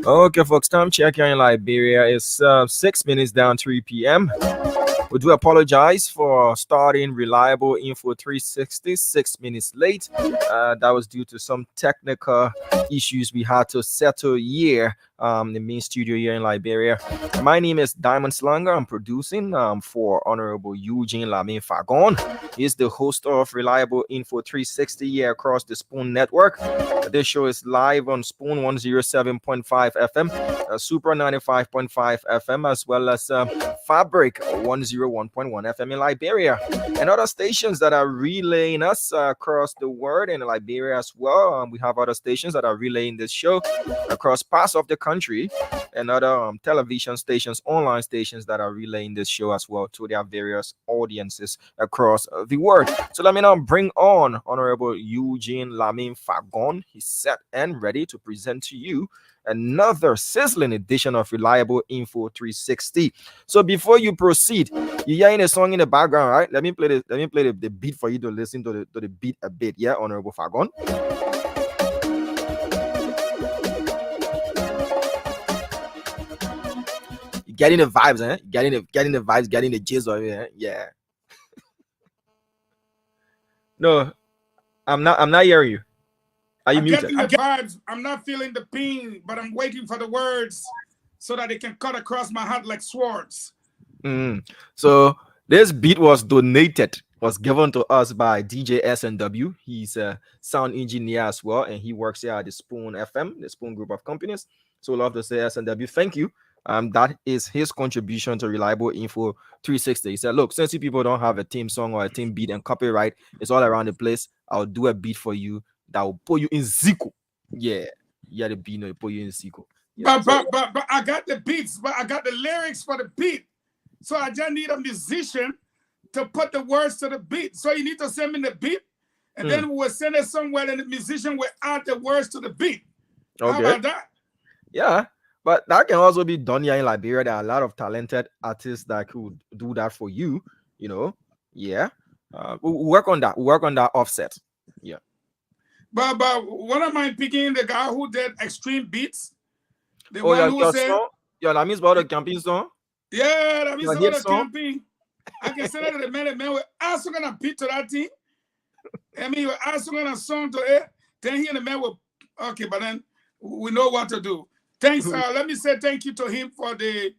Okay, folks, time check here in Liberia is 6 minutes down 3 p.m. We do apologize for starting Reliable Info 360 6 minutes late. That was due to some technical issues we had to settle here, the main studio here in Liberia. My name is Diamond Slanger. I'm producing for Honorable Eugene Lamin Fagon. He's the host of Reliable Info 360 here across the Spoon Network. This show is live on Spoon 107.5 FM, Super 95.5 FM, as well as Fabric 101.1 FM in Liberia, and other stations that are relaying us across the world in Liberia as well. We have other stations that are relaying this show across parts of the country, and other television stations, online stations that are relaying this show as well to their various audiences across the world. So let me now bring on Honorable Eugene Lamin Fagon. He's set and ready to present to you another sizzling edition of Reliable Info 360. So before you proceed, you're hearing a song in the background, right? Let me play the beat for you to listen to the beat a bit. Yeah, Honorable Fagon. You getting the vibes, eh? Getting the vibes, getting the jizz of it, eh? Yeah. No, I'm not hearing you. Are you I'm muted? getting the vibes. I'm not feeling the ping, but I'm waiting for the words so that they can cut across my heart like swords. So this beat was given to us by DJ SNW. He's a sound engineer as well, and he works here at the Spoon FM, the Spoon Group of Companies. So love to say SNW, thank you. That is his contribution to Reliable Info 360. He said, look, since you people don't have a team song or a team beat and copyright, it's all around the place. I'll do a beat for you that will put you in Zico. Yeah, the beat will put you in Zico. Yeah, but I got the beats, but I got the lyrics for the beat. So I just need a musician to put the words to the beat. So you need to send me the beat, and then we'll send it somewhere, and the musician will add the words to the beat. Okay. How about that? Yeah, but that can also be done here in Liberia. There are a lot of talented artists that could do that for you, Yeah. We'll work on that. We'll work on that offset. Yeah. But what am I picking? The guy who did Extreme Beats? The one who said... that means about the camping song? Yeah, that means about the camping. I can say that to the man we're also going to beat to that thing. I mean, we're also going to song to it. Then he and the man will... Okay, but then we know what to do. Thanks. Let me say thank you to him for the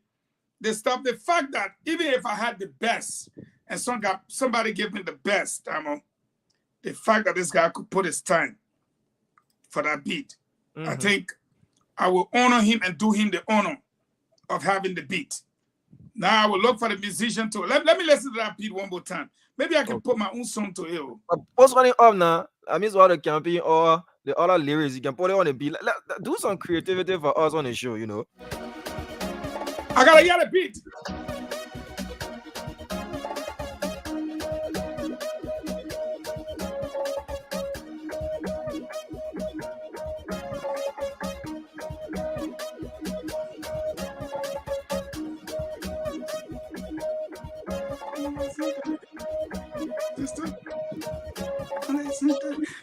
stuff. The fact that even if I had the best and somebody gave me the best, the fact that this guy could put his time. for that beat. I think I will honor him and do him the honor of having the beat. Now I will look for the musician to let me listen to that beat one more time. Maybe I can put my own song to it. Post running up now. I mean, what the campaign or the other lyrics you can put it on the beat. Do some creativity for us on the show, you know. I gotta hear the beat.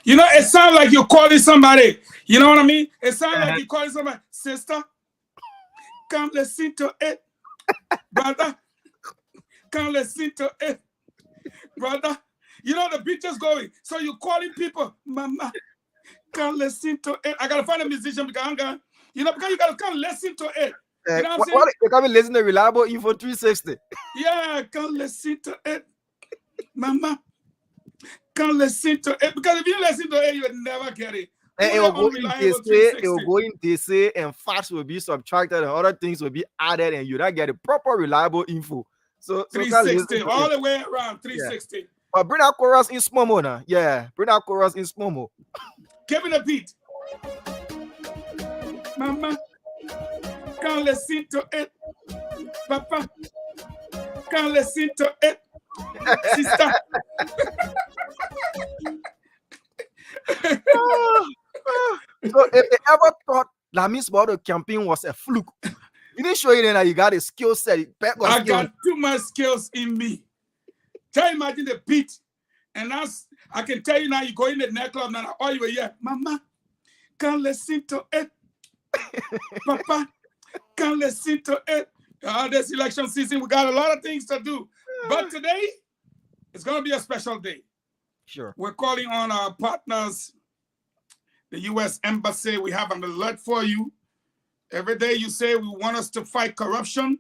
You know, it sounds like you're calling somebody. You know what I mean? It sounds like you're calling somebody. Sister, come listen to it. Brother, come listen to it. Brother, you know the beat is going. So you're calling people, Mama, come listen to it. I gotta find a musician because because you gotta come listen to it. You know what I'm saying? You can be listening to Reliable Info 360. Yeah, come listen to it. Mama, come listen to it. Because if you listen to it, you will never get it. It will go in DC, and facts will be subtracted and other things will be added, and you don't get the proper reliable info. So 360 all the way around 360. Yeah. But bring that chorus in small mo now. Yeah, bring that chorus in small mo. Give me the beat. Mama, can't listen to it. Papa, can't listen to it. Sister. So if you ever thought Lamis Bottle campaign was a fluke, you didn't show you then that you got a skill set. I got too much skills in me. Try imagine the beat. And that's, I can tell you now, you go in the nightclub now, all you were here, Mama, can't listen to it. Papa, can't listen to it. This election season, we got a lot of things to do. But today, it's going to be a special day. Sure. We're calling on our partners, the U.S. Embassy. We have an alert for you. Every day you say we want us to fight corruption,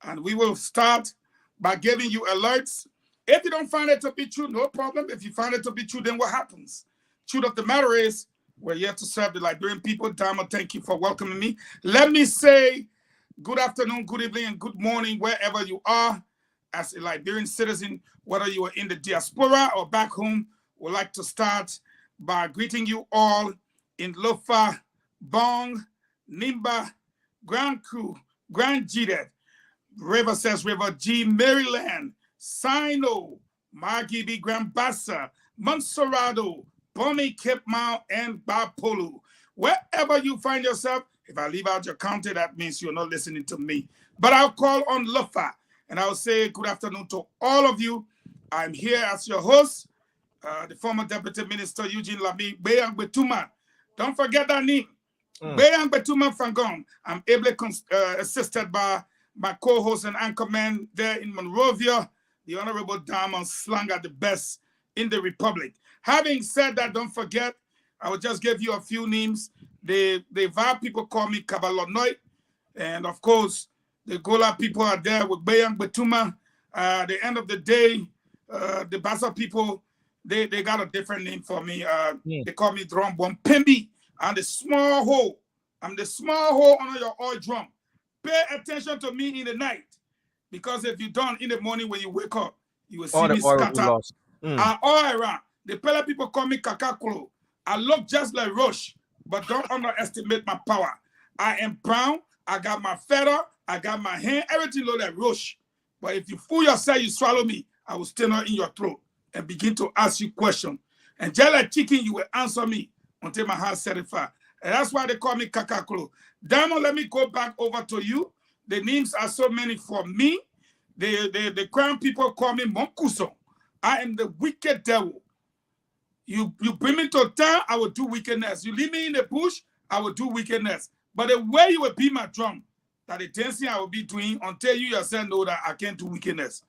and we will start by giving you alerts. If you don't find it to be true, no problem. If you find it to be true, then what happens? Truth of the matter is, we're here to serve the Liberian people. Dama, thank you for welcoming me. Let me say good afternoon, good evening, and good morning, wherever you are. As a Liberian citizen, whether you are in the diaspora or back home, we'd like to start by greeting you all in Lofa, Bong, Nimba, Grand Crew, Grand Jidet, River Says River G, Maryland, Sino, Margibi, Grand Bassa, Montserrado, Bonnie, Cape Mount, and Bapolu. Wherever you find yourself, if I leave out your county, that means you're not listening to me. But I'll call on Lofa, and I'll say good afternoon to all of you. I'm here as your host, the former Deputy Minister Eugene Lami Bayang Betuma. Don't forget that name. Bayang Betuma Fangon. I'm ably assisted by my co-host and anchorman there in Monrovia, the Honorable Diamond Slanger, the best in the Republic. Having said that, don't forget, I will just give you a few names. The VAR people call me Kabalonoy. And of course, the Gola people are there with Bayang Betuma. At the end of the day, the Bassa people, they got a different name for me. They call me Drum Bomb Pembi. I'm the small hole. I'm the small hole under your oil drum. Pay attention to me in the night. Because if you don't, in the morning when you wake up, you will see me scatter. All around. The Pella people call me Kakakolo. I look just like Roche, but don't underestimate my power. I am brown. I got my feather. I got my hand. Everything look like Roche. But if you fool yourself, you swallow me, I will stand in your throat and begin to ask you questions. And just like chicken, you will answer me until my heart satisfied. And that's why they call me Kakakolo. Diamond, let me go back over to you. The names are so many for me. The crown people call me Monkuso. I am the wicked devil. You bring me to town, I will do wickedness. You leave me in the bush, I will do wickedness. But the way you will beat my drum, that the dancing I will be doing until you yourself know that I can't do wickedness.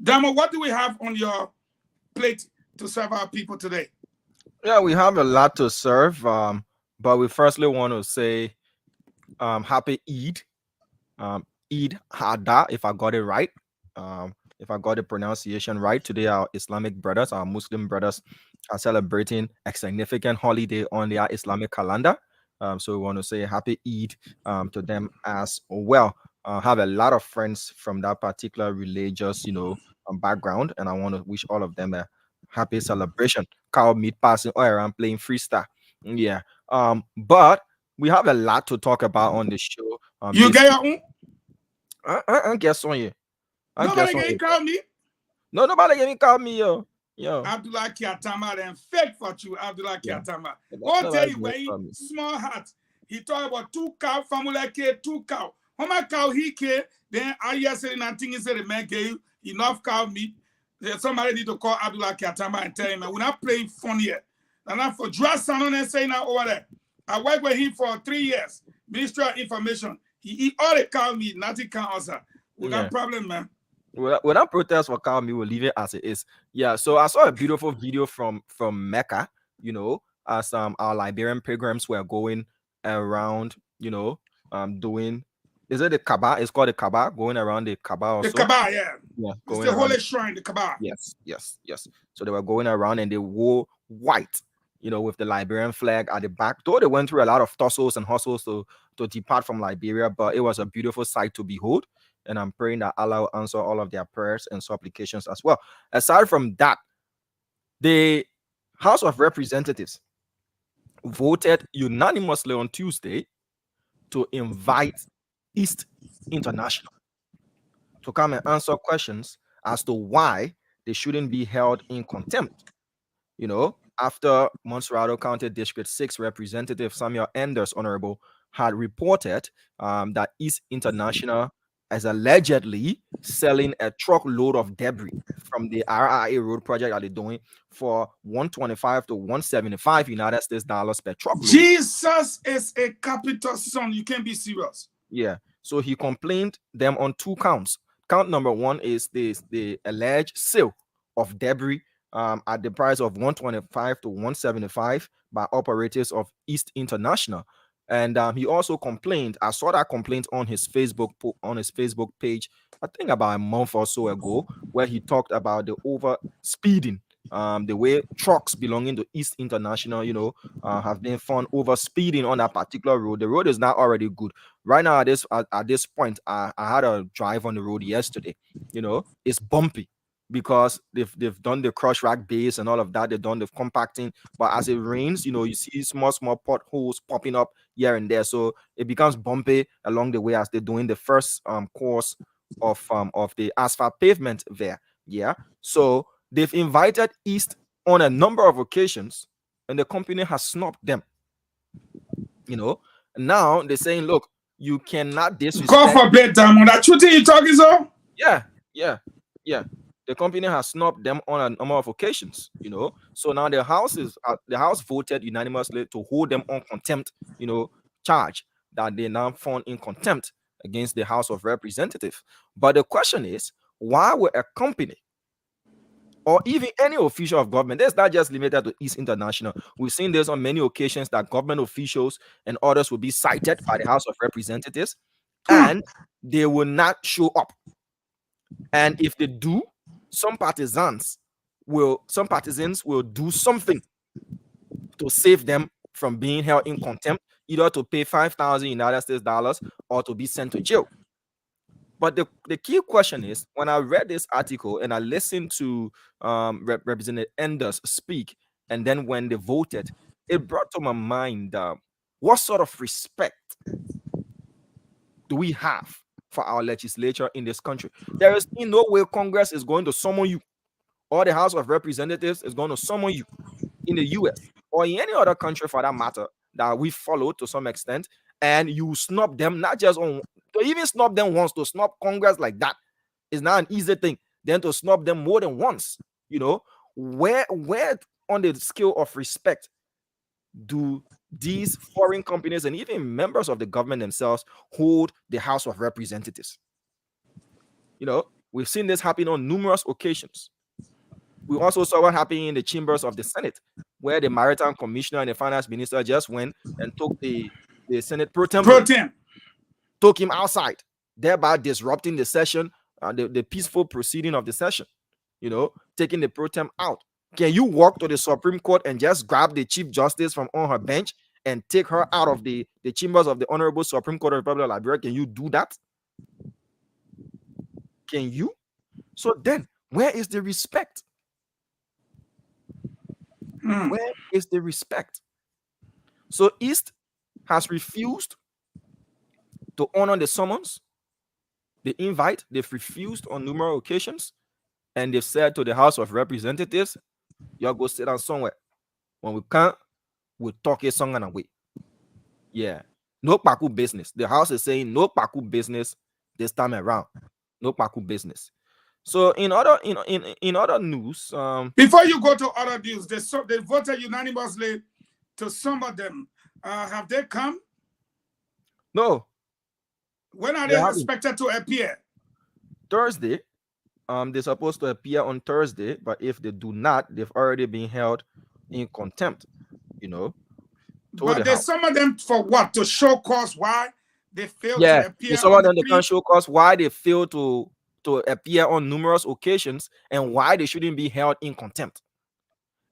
Damo, what do we have on your plate to serve our people today? Yeah, we have a lot to serve. But we firstly want to say happy Eid. Eid Hada, if I got it right. if I got the pronunciation right. Today, our Islamic brothers, our Muslim brothers, are celebrating a significant holiday on their Islamic calendar. So we want to say happy Eid to them as well. Have a lot of friends from that particular religious, background, and I want to wish all of them a happy celebration. Cow meat passing all around playing freestyle. Yeah. But we have a lot to talk about on the show. You This get your own? I guess on you. I guess Nobody on can you. call me. No, nobody can call me, yo. Yo. Abdullah Kiatama and fake for you, Abdullah Yeah. Kiatama. I'll tell Nobody you can where he call me. small hat. He talk about 2 cow, family care, 2 cow. How much cow he care? Then I hear saying nothing he said the man gave enough cow meat. Somebody need to call Abdullah Kiatama and tell him, man, we're not playing fun here. And I'm for dress on and saying now over there. I worked with him for 3 years. Ministry of Information. He eat all the cow meat, nothing can answer. We got problem, man. When I protest for cow meat, we'll leave it as it is. Yeah. So I saw a beautiful video from Mecca. As our Liberian pilgrims were going around. Doing. Is it the Kaaba? It's called the Kaaba. Going around the Kaaba The also. Kaaba, yeah. Yeah. It's Going the around. holy shrine, the Kaaba. Yes. So they were going around and they wore white, with the Liberian flag at the back. Though they went through a lot of tussles and hustles to depart from Liberia, but it was a beautiful sight to behold. And I'm praying that Allah will answer all of their prayers and supplications as well. Aside from that, the House of Representatives voted unanimously on Tuesday to invite East International to come and answer questions as to why they shouldn't be held in contempt. After Montserrado County District 6 Representative Samuel Enders, Honorable, had reported that East International is allegedly selling a truckload of debris from the RIA road project that they're doing for 125 to 175 United States dollars per truckload. Jesus is a capital son. You can't be serious. Yeah. So he complained them on 2 counts. Count number 1 is the alleged sale of debris at the price of 125 to 175 by operators of East International. And he also complained. I saw that complaint on his Facebook page, I think about a month or so ago, where he talked about the over speeding, the way trucks belonging to East International, have been found over speeding on that particular road. The road is not already good right now. At this point, I had a drive on the road yesterday. It's bumpy because they've done the crush rack base and all of that. They've done the compacting, but as it rains, you see small potholes popping up here and there, so it becomes bumpy along the way as they're doing the first course of the asphalt pavement there. Yeah, so they've invited East on a number of occasions, and the company has snubbed them. Now they're saying, look, you cannot disrespect. God forbid, Diamond. That you think you talking so? Yeah. The company has snubbed them on a number of occasions. So now the House voted unanimously to hold them on contempt, charge that they now found in contempt against the House of Representatives. But the question is, why would a company or even any official of government, that's not just limited to East International. We've seen this on many occasions that government officials and others will be cited by the House of Representatives and they will not show up. And if they do, some partisans will do something to save them from being held in contempt, either to pay 5,000 United States dollars or to be sent to jail. But the key question is, when I read this article and I listened to Representative Enders speak, and then when they voted, it brought to my mind what sort of respect do we have for our legislature in this country? There is in no way Congress is going to summon you, or the House of Representatives is going to summon you in the US or in any other country for that matter that we follow to some extent, and you snub them, not just on to even snub them once, to snub Congress like that is not an easy thing. Then to snub them more than once, where on the scale of respect do these foreign companies and even members of the government themselves hold the House of Representatives? We've seen this happen on numerous occasions. We also saw what happened in the chambers of the Senate, where the Maritime Commissioner and the Finance Minister just went and took the Senate pro tem, took him outside, thereby disrupting the session the peaceful proceeding of the session, taking the pro tem out. Can you walk to the Supreme Court and just grab the Chief Justice from on her bench and take her out of the chambers of the Honorable Supreme Court of the Republic of Liberia? Can you do that? Can you? So then, where is the respect? Where is the respect? So East has refused to honor the summons, the invite. They've refused on numerous occasions, and they've said to the House of Representatives, y'all go sit down somewhere. When we can't, we'll talk a song and away. Yeah. No Paku business. The House is saying no Paku business this time around. No Paku business. So in other news, before you go to other news, they voted unanimously to some of them. Have they come? No. When are they expected to appear? Thursday. They're supposed to appear on Thursday, but if they do not, they've already been held in contempt. But there's some of them for what? To show cause why they failed to appear. Some of them they can show cause why they failed to appear on numerous occasions and why they shouldn't be held in contempt.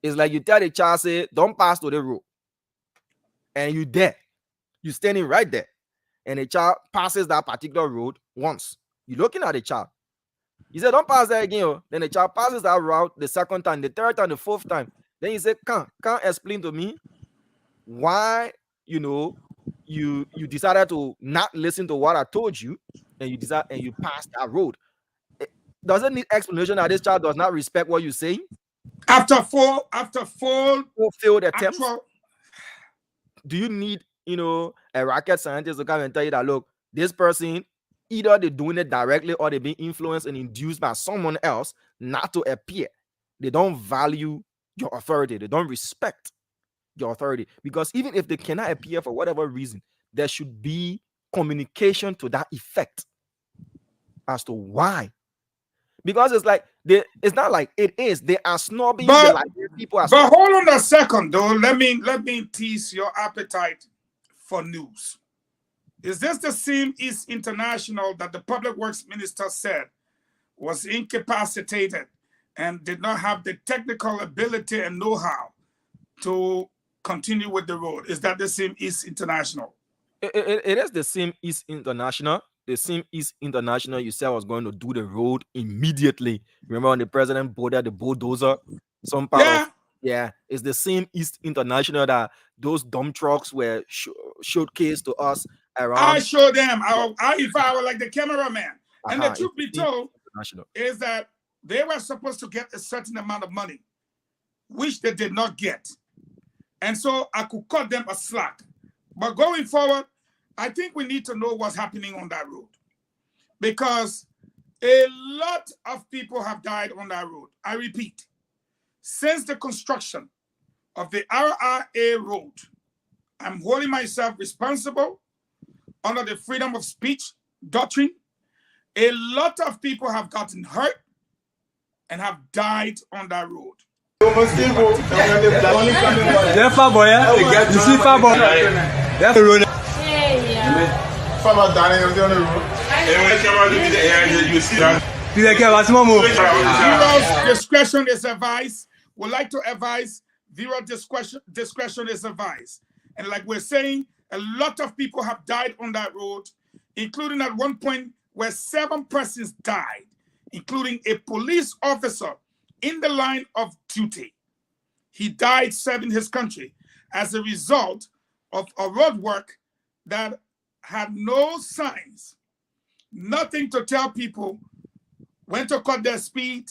It's like you tell the child, say, don't pass to the road. And you there. You're standing right there. And the child passes that particular road once. You're looking at the child. You say, don't pass there again. Then the child passes that route the second time, the third time, the fourth time. Then you say, can't explain to me why, you decided to not listen to what I told you, and you passed that road. It doesn't need explanation that this child does not respect what you're saying. After four failed attempts, do you need, a rocket scientist to come and tell you that, look, this person, either they're doing it directly or they're being influenced and induced by someone else not to appear. They don't value your authority. They don't respect your authority. Because even if they cannot appear for whatever reason, there should be communication to that effect as to why. Because it's like it's not like it is. They are snobbing. But people are. But hold on a second, though. Let me tease your appetite for news. Is this the same East International that the Public Works Minister said was incapacitated and did not have the technical ability and know-how to continue with the road? Is that the same East International? It is the same East International. The same East International you said was going to do the road immediately. Remember when the president boarded the bulldozer? It's the same East International that those dump trucks were showcased to us around. I showed them. If I were like the cameraman. And the truth be told is that they were supposed to get a certain amount of money, which they did not get. And so I could cut them a slack. But going forward, I think we need to know what's happening on that road, because a lot of people have died on that road. I repeat, since the construction of the RRA road, I'm holding myself responsible under the freedom of speech doctrine. A lot of people have gotten hurt and have died on that road. Discretion is advised. Would like to advise zero discretion is advised. And like we're saying, a lot of people have died on that road, including at one point where 7 persons died, including a police officer in the line of duty. He died serving his country as a result of a road work that had no signs, nothing to tell people when to cut their speed,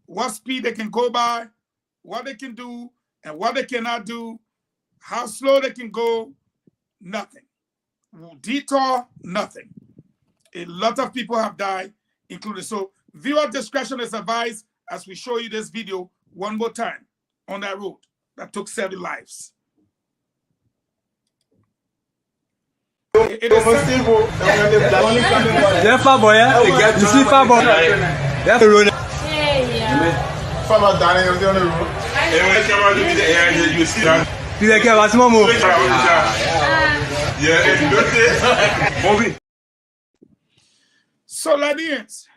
what speed they can go by, what they can do, and what they cannot do, how slow they can go, nothing. Detour, nothing. A lot of people have died, including. So viewer discretion is advised as we show you this video one more time on that road that took 7 lives. So Liberians,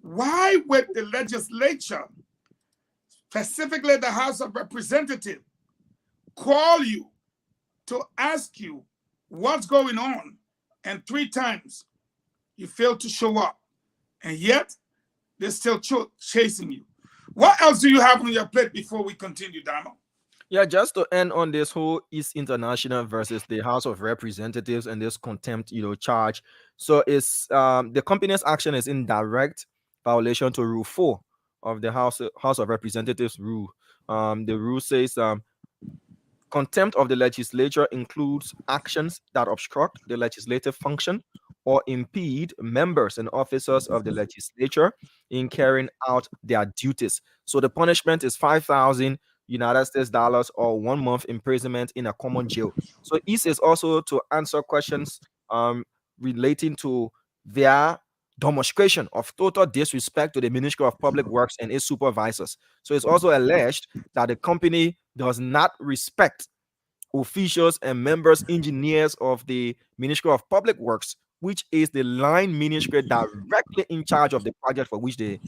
why would the legislature, specifically the House of Representatives, call you to ask you what's going on, and 3 times you fail to show up, and yet they're still chasing you? What else do you have on your plate before we continue, Damo? Yeah, just to end on this whole East International versus the House of Representatives and this contempt, charge. So it's the company's action is in direct violation to Rule 4 of the House of Representatives rule. The rule says contempt of the legislature includes actions that obstruct the legislative function or impede members and officers of the legislature in carrying out their duties. So the punishment is 5,000 United States dollars or 1 month imprisonment in a common jail. So this is also to answer questions relating to their demonstration of total disrespect to the Ministry of Public Works and its supervisors. So it's also alleged that the company does not respect officials and members, engineers of the Ministry of Public Works, which is the line ministry directly in charge of the project for which they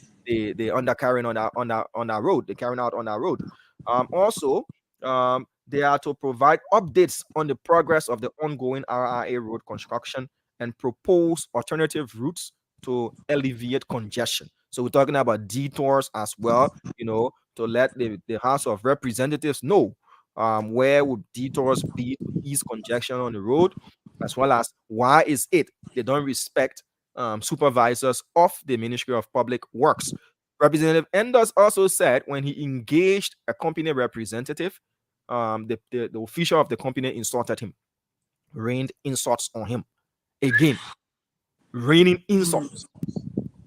under carrying on that road. They carrying out on that road. Also, they are to provide updates on the progress of the ongoing RRA road construction and propose alternative routes to alleviate congestion. So we're talking about detours as well, to let the House of Representatives know where would detours be to ease congestion on the road, as well as why is it they don't respect supervisors of the Ministry of Public Works. Representative Enders also said when he engaged a company representative, the official of the company insulted him, rained insults on him. Again, raining insults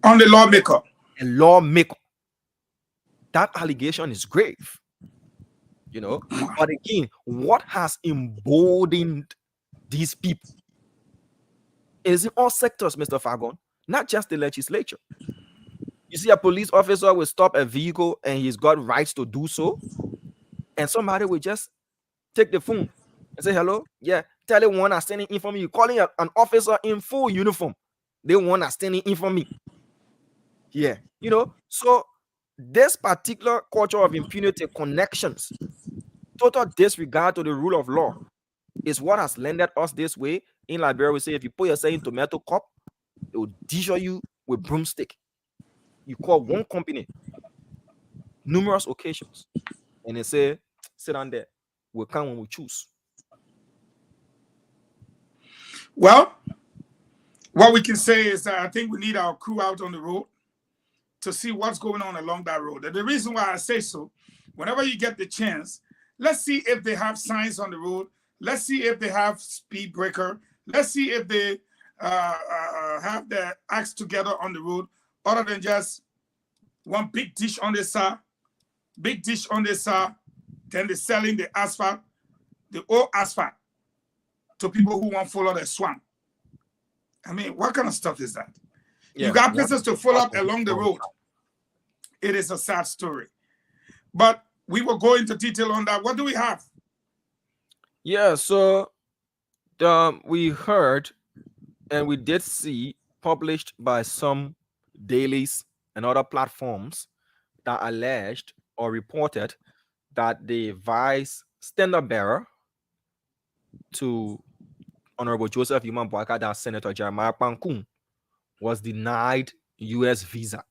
on the lawmaker. A lawmaker. That allegation is grave. But again, what has emboldened these people is in all sectors, Mr. Fagon, not just the legislature. You see, a police officer will stop a vehicle and he's got rights to do so, and somebody will just take the phone and say, hello, yeah, tell it one are standing in for me. You're calling an officer in full uniform. They one are standing in for me. Yeah, so this particular culture of impunity, connections, total disregard to the rule of law is what has landed us this way. In Liberia, we say if you put yourself in tomato cup, they will dish you with broomstick. You call one company numerous occasions and they say, sit down there, we'll come when we choose. Well, what we can say is that I think we need our crew out on the road to see what's going on along that road. And the reason why I say so, whenever you get the chance, let's see if they have signs on the road. Let's see if they have speed breaker. Let's see if they have their acts together on the road, other than just one big dish on the side, then they're selling the asphalt, the old asphalt, to people who want to follow the swamp. I mean, what kind of stuff is that? Yeah, you got places to follow up along the road. It is a sad story. But we will go into detail on that. What do we have? Yeah, so we heard and we did see published by some dailies and other platforms that alleged or reported that the vice standard bearer to Honorable Joseph Human Boyka, that Senator Jeremiah Pankun, was denied U.S. visa.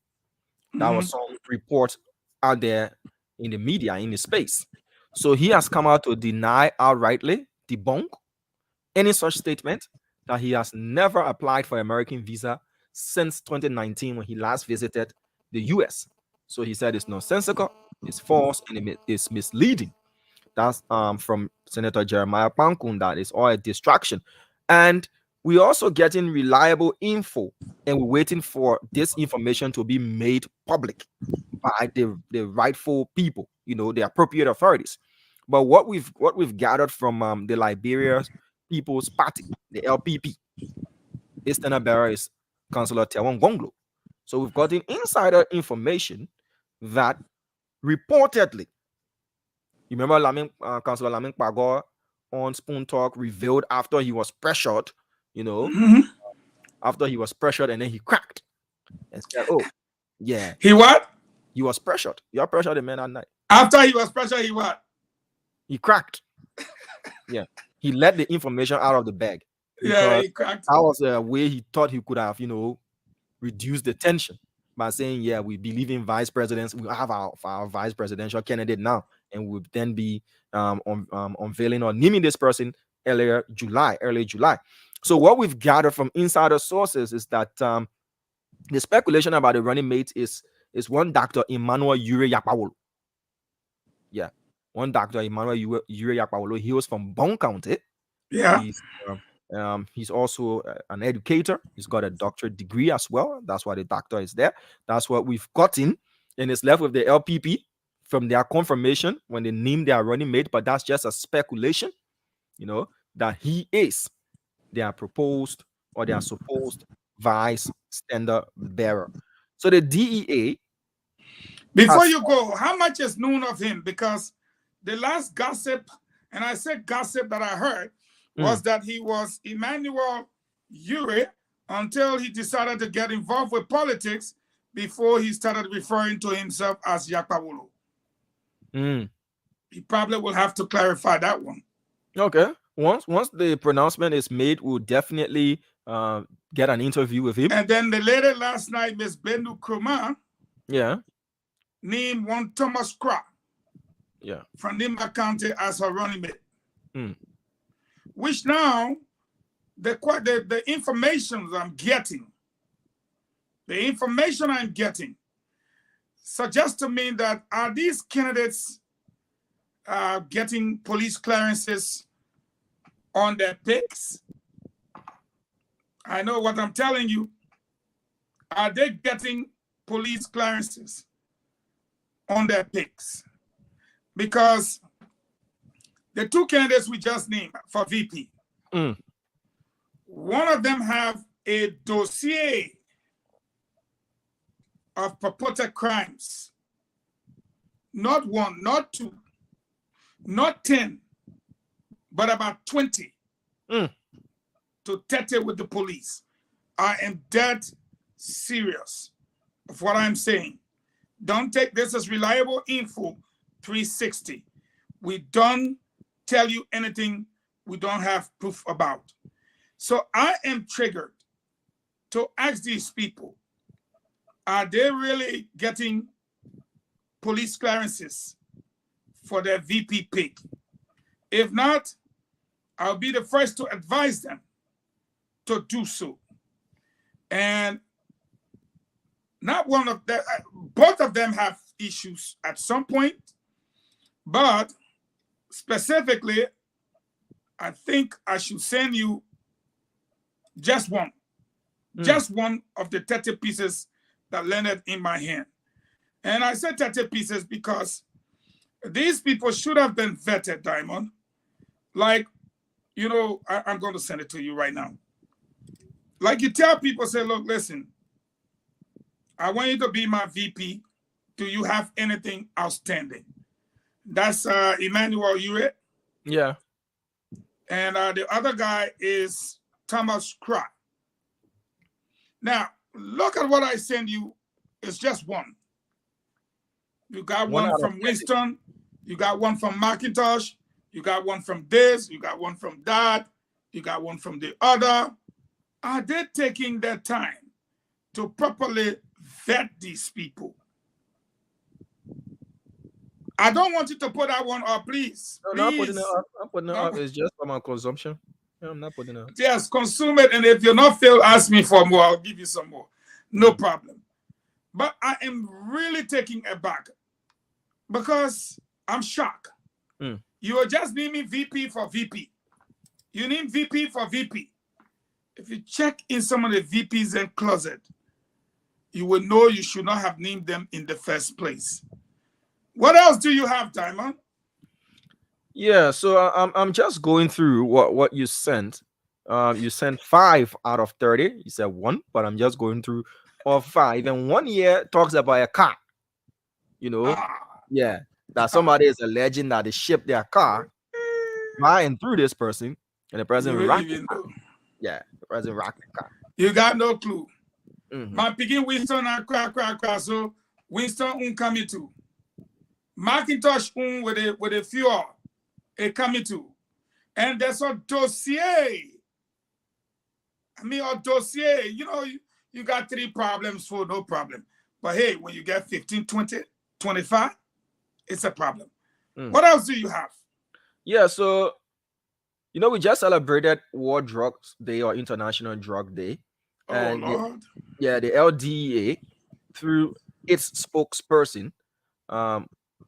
That was some report out there in the media, in the space. So he has come out to deny outrightly, debunk any such statement, that he has never applied for American visa since 2019 when he last visited the U.S. So he said it's nonsensical, it's false, and it's misleading. That's from Senator Jeremiah Pankun. That is all a distraction. And we're also getting reliable info, and we're waiting for this information to be made public by the rightful people, the appropriate authorities. But what we've gathered from the Liberia People's Party, the LPP, its standard bearer is Councillor Tewon Gonglo. So we've gotten insider information that reportedly, you remember Councillor Lamin Pagor on Spoon Talk revealed after he was pressured, after he was pressured and then he cracked and said, oh, Yeah. He what? He was pressured. You pressured the man at night. After he was pressured, he what? He cracked. Yeah. He let the information out of the bag Yeah, because he cracked. that was a way he thought he could have, reduced the tension by saying, yeah, we believe in vice presidents. We have our vice presidential candidate now, and we'll then be unveiling or naming this person early July. So what we've gathered from insider sources is that the speculation about the running mate is one Dr. Emmanuel Ure Yakpawolo. Yeah, one Dr. Emmanuel Ure Yakpawolo. He was from Bon County. Yeah. He's also an educator. He's got a doctorate degree as well. That's why the doctor is there. That's what we've gotten, and it's left with the LPP from their confirmation when they named their running mate. But that's just a speculation, that he is their proposed or their supposed vice standard bearer. So the DEA. Before you go, how much is known of him? Because the last gossip, and I said gossip that I heard, was that he was Emmanuel Ure until he decided to get involved with politics before he started referring to himself as Yakpawolo. He probably will have to clarify that one. Okay. Once the pronouncement is made, we'll definitely get an interview with him. And then the lady last night, Miss Bendu Kroma, named one Thomas Kra, from Nimba County as her running mate. Which now, the information I'm getting, suggests to me that are these candidates getting police clearances on their picks? I know what I'm telling you. Are they getting police clearances on their picks? Because the two candidates we just named for VP, one of them have a dossier of purported crimes. Not one, not two, not 10, but about 20 to 30 with the police. I am dead serious of what I'm saying. Don't take this as reliable info 360. We don't tell you anything we don't have proof about. So I am triggered to ask these people, are they really getting police clearances for their VP pick? If not, I'll be the first to advise them to do so. And not one of them, both of them have issues at some point, but specifically, I think I should send you just one of the 30 pieces that landed in my hand. And I said 30 pieces because these people should have been vetted, Diamond. Like, I'm going to send it to you right now. Like you tell people, say, look, listen, I want you to be my VP. Do you have anything outstanding? That's Emmanuel Ure. Yeah. And the other guy is Thomas Kra. Now, look at what I send you. It's just one. You got one from Winston. You got one from Macintosh. You got one from this. You got one from that. You got one from the other. Are they taking their time to properly vet these people? I don't want you to put that one up, please. No, I'm putting it up. I'm putting it up. It's just for my consumption. Yeah, I'm not putting it up. Yes, consume it. And if you're not filled, ask me for more. I'll give you some more. No problem. But I am really taking it back because I'm shocked. You are just naming VP for VP. You name VP for VP. If you check in some of the VPs in closet, you will know you should not have named them in the first place. What else do you have, Diamond? Yeah, so I'm just going through what you sent. You sent 5 out of 30. You said 1, but I'm just going through all 5. And 1 year talks about a car. Yeah, that somebody is alleging that they shipped their car by and through this person, and the person rocked the car. Yeah, the person rocked the car. You got no clue. My picking Winston and crack. So Winston coming too. Macintosh with a few coming too. And there's a dossier. I mean, a dossier, you know, you got 3 problems for no problem. But hey, when you get 15, 20, 25, it's a problem. What else do you have? Yeah, so, you know, we just celebrated World Drugs Day or International Drug Day. And Lord. the LDEA, through its spokesperson,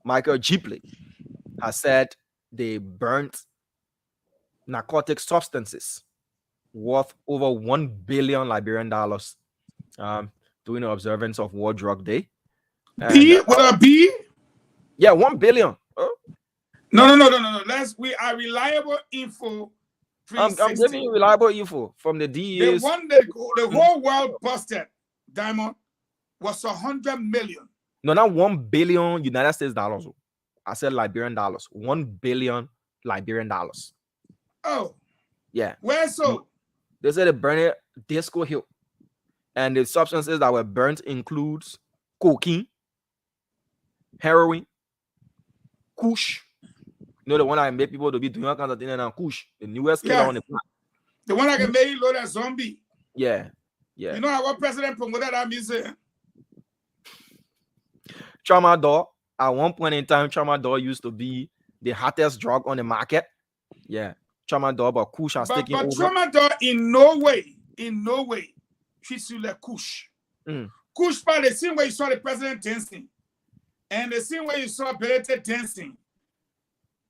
Michael Gipley, has said they burnt narcotic substances worth over $1 billion Liberian dollars during the observance of World Drug Day. B with a B? Yeah, 1 billion. No. We are reliable info. I'm giving you reliable info from the DEA. The one that the whole world busted, Diamond, was 100 million. No, not 1 billion United States dollars. I said Liberian dollars. 1 billion Liberian dollars. Oh. Yeah. Where so? They said they burned it Disco Hill. And the substances that were burnt includes cocaine, heroin, kush. You know, the one that made people to be doing all kinds of things and kush, the newest killer on the planet. The one that can make you load a zombie. Yeah. You know our president promoted that music. Tramadol. At one point in time, Tramadol used to be the hottest drug on the market. Yeah. Tramadol, but kush has taken over. But Tramadol in no way treats you like kush. Kush part the same way you saw the president dancing. And the same way you saw Belete dancing.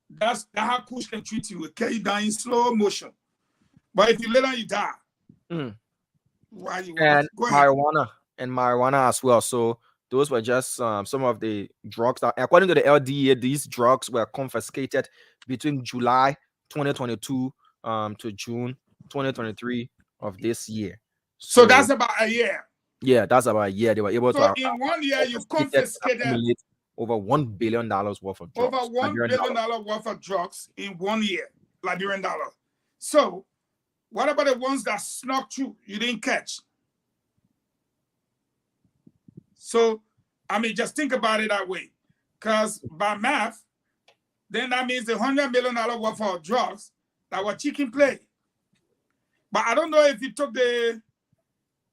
That's how kush can treat you. It carry you down in slow motion. But if you let on, you die. Why you and marijuana as well. So those were just some of the drugs that, according to the LDA, these drugs were confiscated between July 2022 to June 2023 of this year. So that's about a year. Yeah, that's about a year. They were able to. In 1 year, you confiscated over $1 billion worth of drugs. Over $1 billion worth of drugs in 1 year, Liberian dollar. So, what about the ones that snuck through you didn't catch? So, I mean, just think about it that way. Because by math, then that means the $100 million worth of drugs that were chicken play. But I don't know if you took the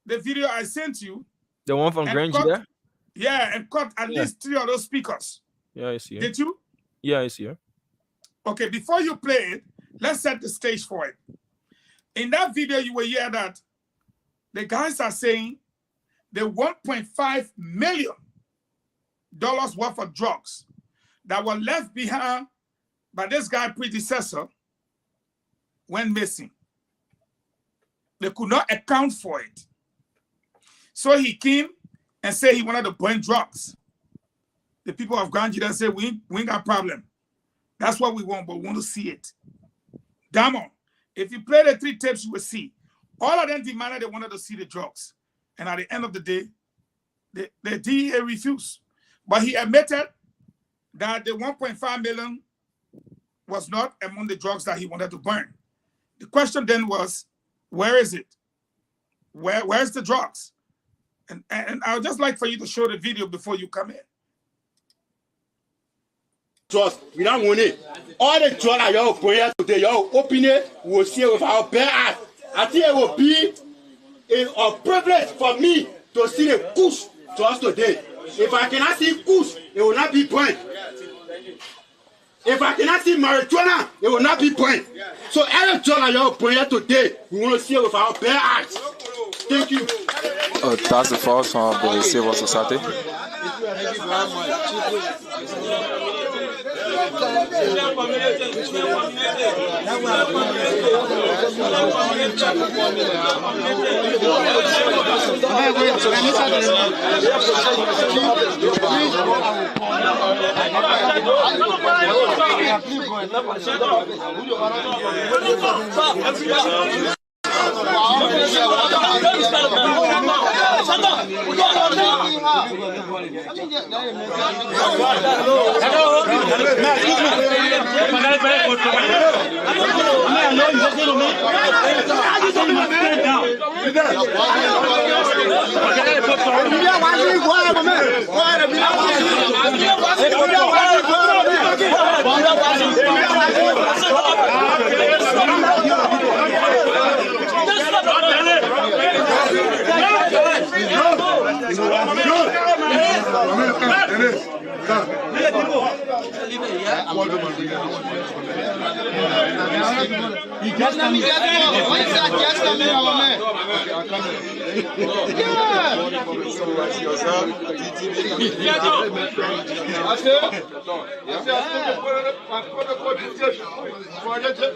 video I sent you. The one from Grange there? Yeah, and cut at least 3 of those speakers. Yeah, I see it. Did you? Yeah, I see it. Okay, before you play it, let's set the stage for it. In that video, you will hear that the guys are saying the $1.5 million worth of drugs that were left behind by this guy's predecessor went missing. They could not account for it. So he came and said he wanted to burn drugs. The people of Ganjida said, we ain't got a problem. That's what we want, but we want to see it. Damon, if you play the 3 tapes, you will see. All of them demanded they wanted to see the drugs. And at the end of the day, the DEA refused. But he admitted that the 1.5 million was not among the drugs that he wanted to burn. The question then was, where is it? Where's the drugs? And I would just like for you to show the video before you come in. Trust, we don't want it. All the drugs that you're going today, your opinion will see with our bare eyes. I think it will be a privilege for me to see the kush to us today. If I cannot see kush, it will not be point. If I cannot see marijuana, it will not be point. So every drug that you're going today, we want to see it with our bare eyes. Thank you. That's the first one of the civil society.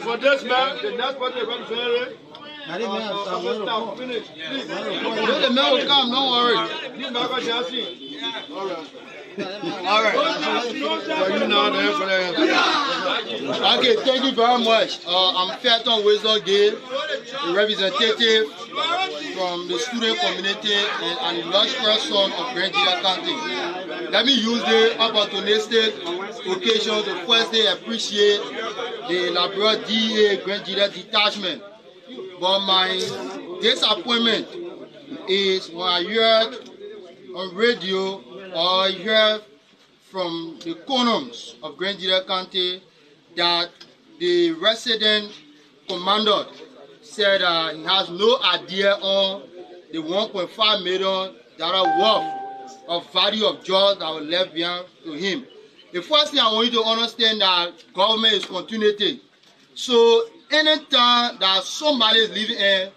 For this man, the next one they're going to say. The man will come, don't worry. All right. So you know okay, thank you very much. I'm Fairton Wisdom Gay, a representative from the student community and an illustrious son of Grand Gila County. Let me use the opportunistic occasion to firstly appreciate the Labrador DEA Grand Gila detachment. But my disappointment is when I heard on radio or hear from the columns of Grand Gila County that the resident commander said he has no idea on the 1.5 million dollar worth of value of jobs that were left behind to him. The first thing I want you to understand that government is continuity. So anytime that somebody is living in,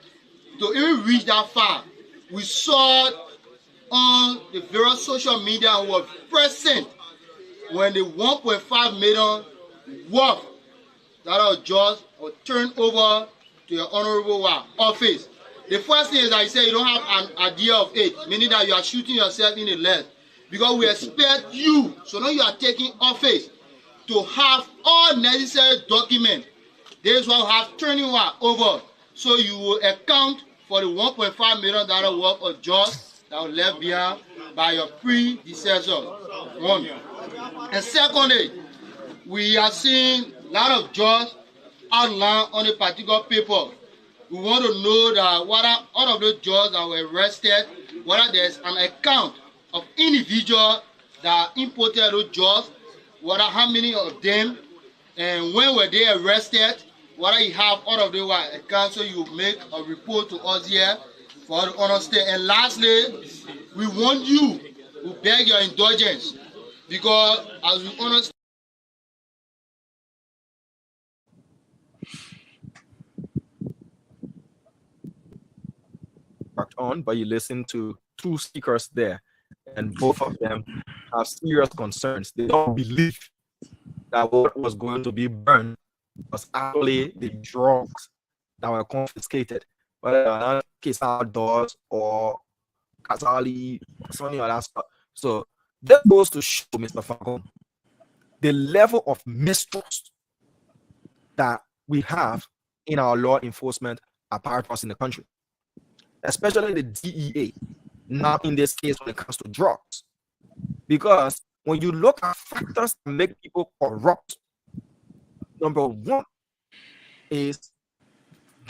to even reach that far, we saw on the various social media who were present when the 1.5 million worth that are jobs were turned over to your honorable office. The first thing is that you say you don't have an idea of it, meaning that you are shooting yourself in the leg. Because we expect you, so now you are taking office, to have all necessary documents. This is what we have turning over. So you will account for the 1.5 million dollar worth of jobs that were left behind by your predecessors. One. And secondly, we are seeing a lot of jobs outlined on a particular paper. We want to know that whether all of those jobs that were arrested, whether there's an account of individuals that imported those jobs, whether how many of them, and when were they arrested, whether you have all of the accounts, so you make a report to us here for us to understand. And lastly, we want you to beg your indulgence, because as we understand. On, but you listen to two speakers there, and both of them have serious concerns. They don't believe that what was going to be burned was actually the drugs that were confiscated, whether not case outdoors or Kazali or something like that stuff. So that goes to show, Mr. Falcon, the level of mistrust that we have in our law enforcement apparatus in the country, especially the DEA, now in this case when it comes to drugs. Because when you look at factors that make people corrupt, number one is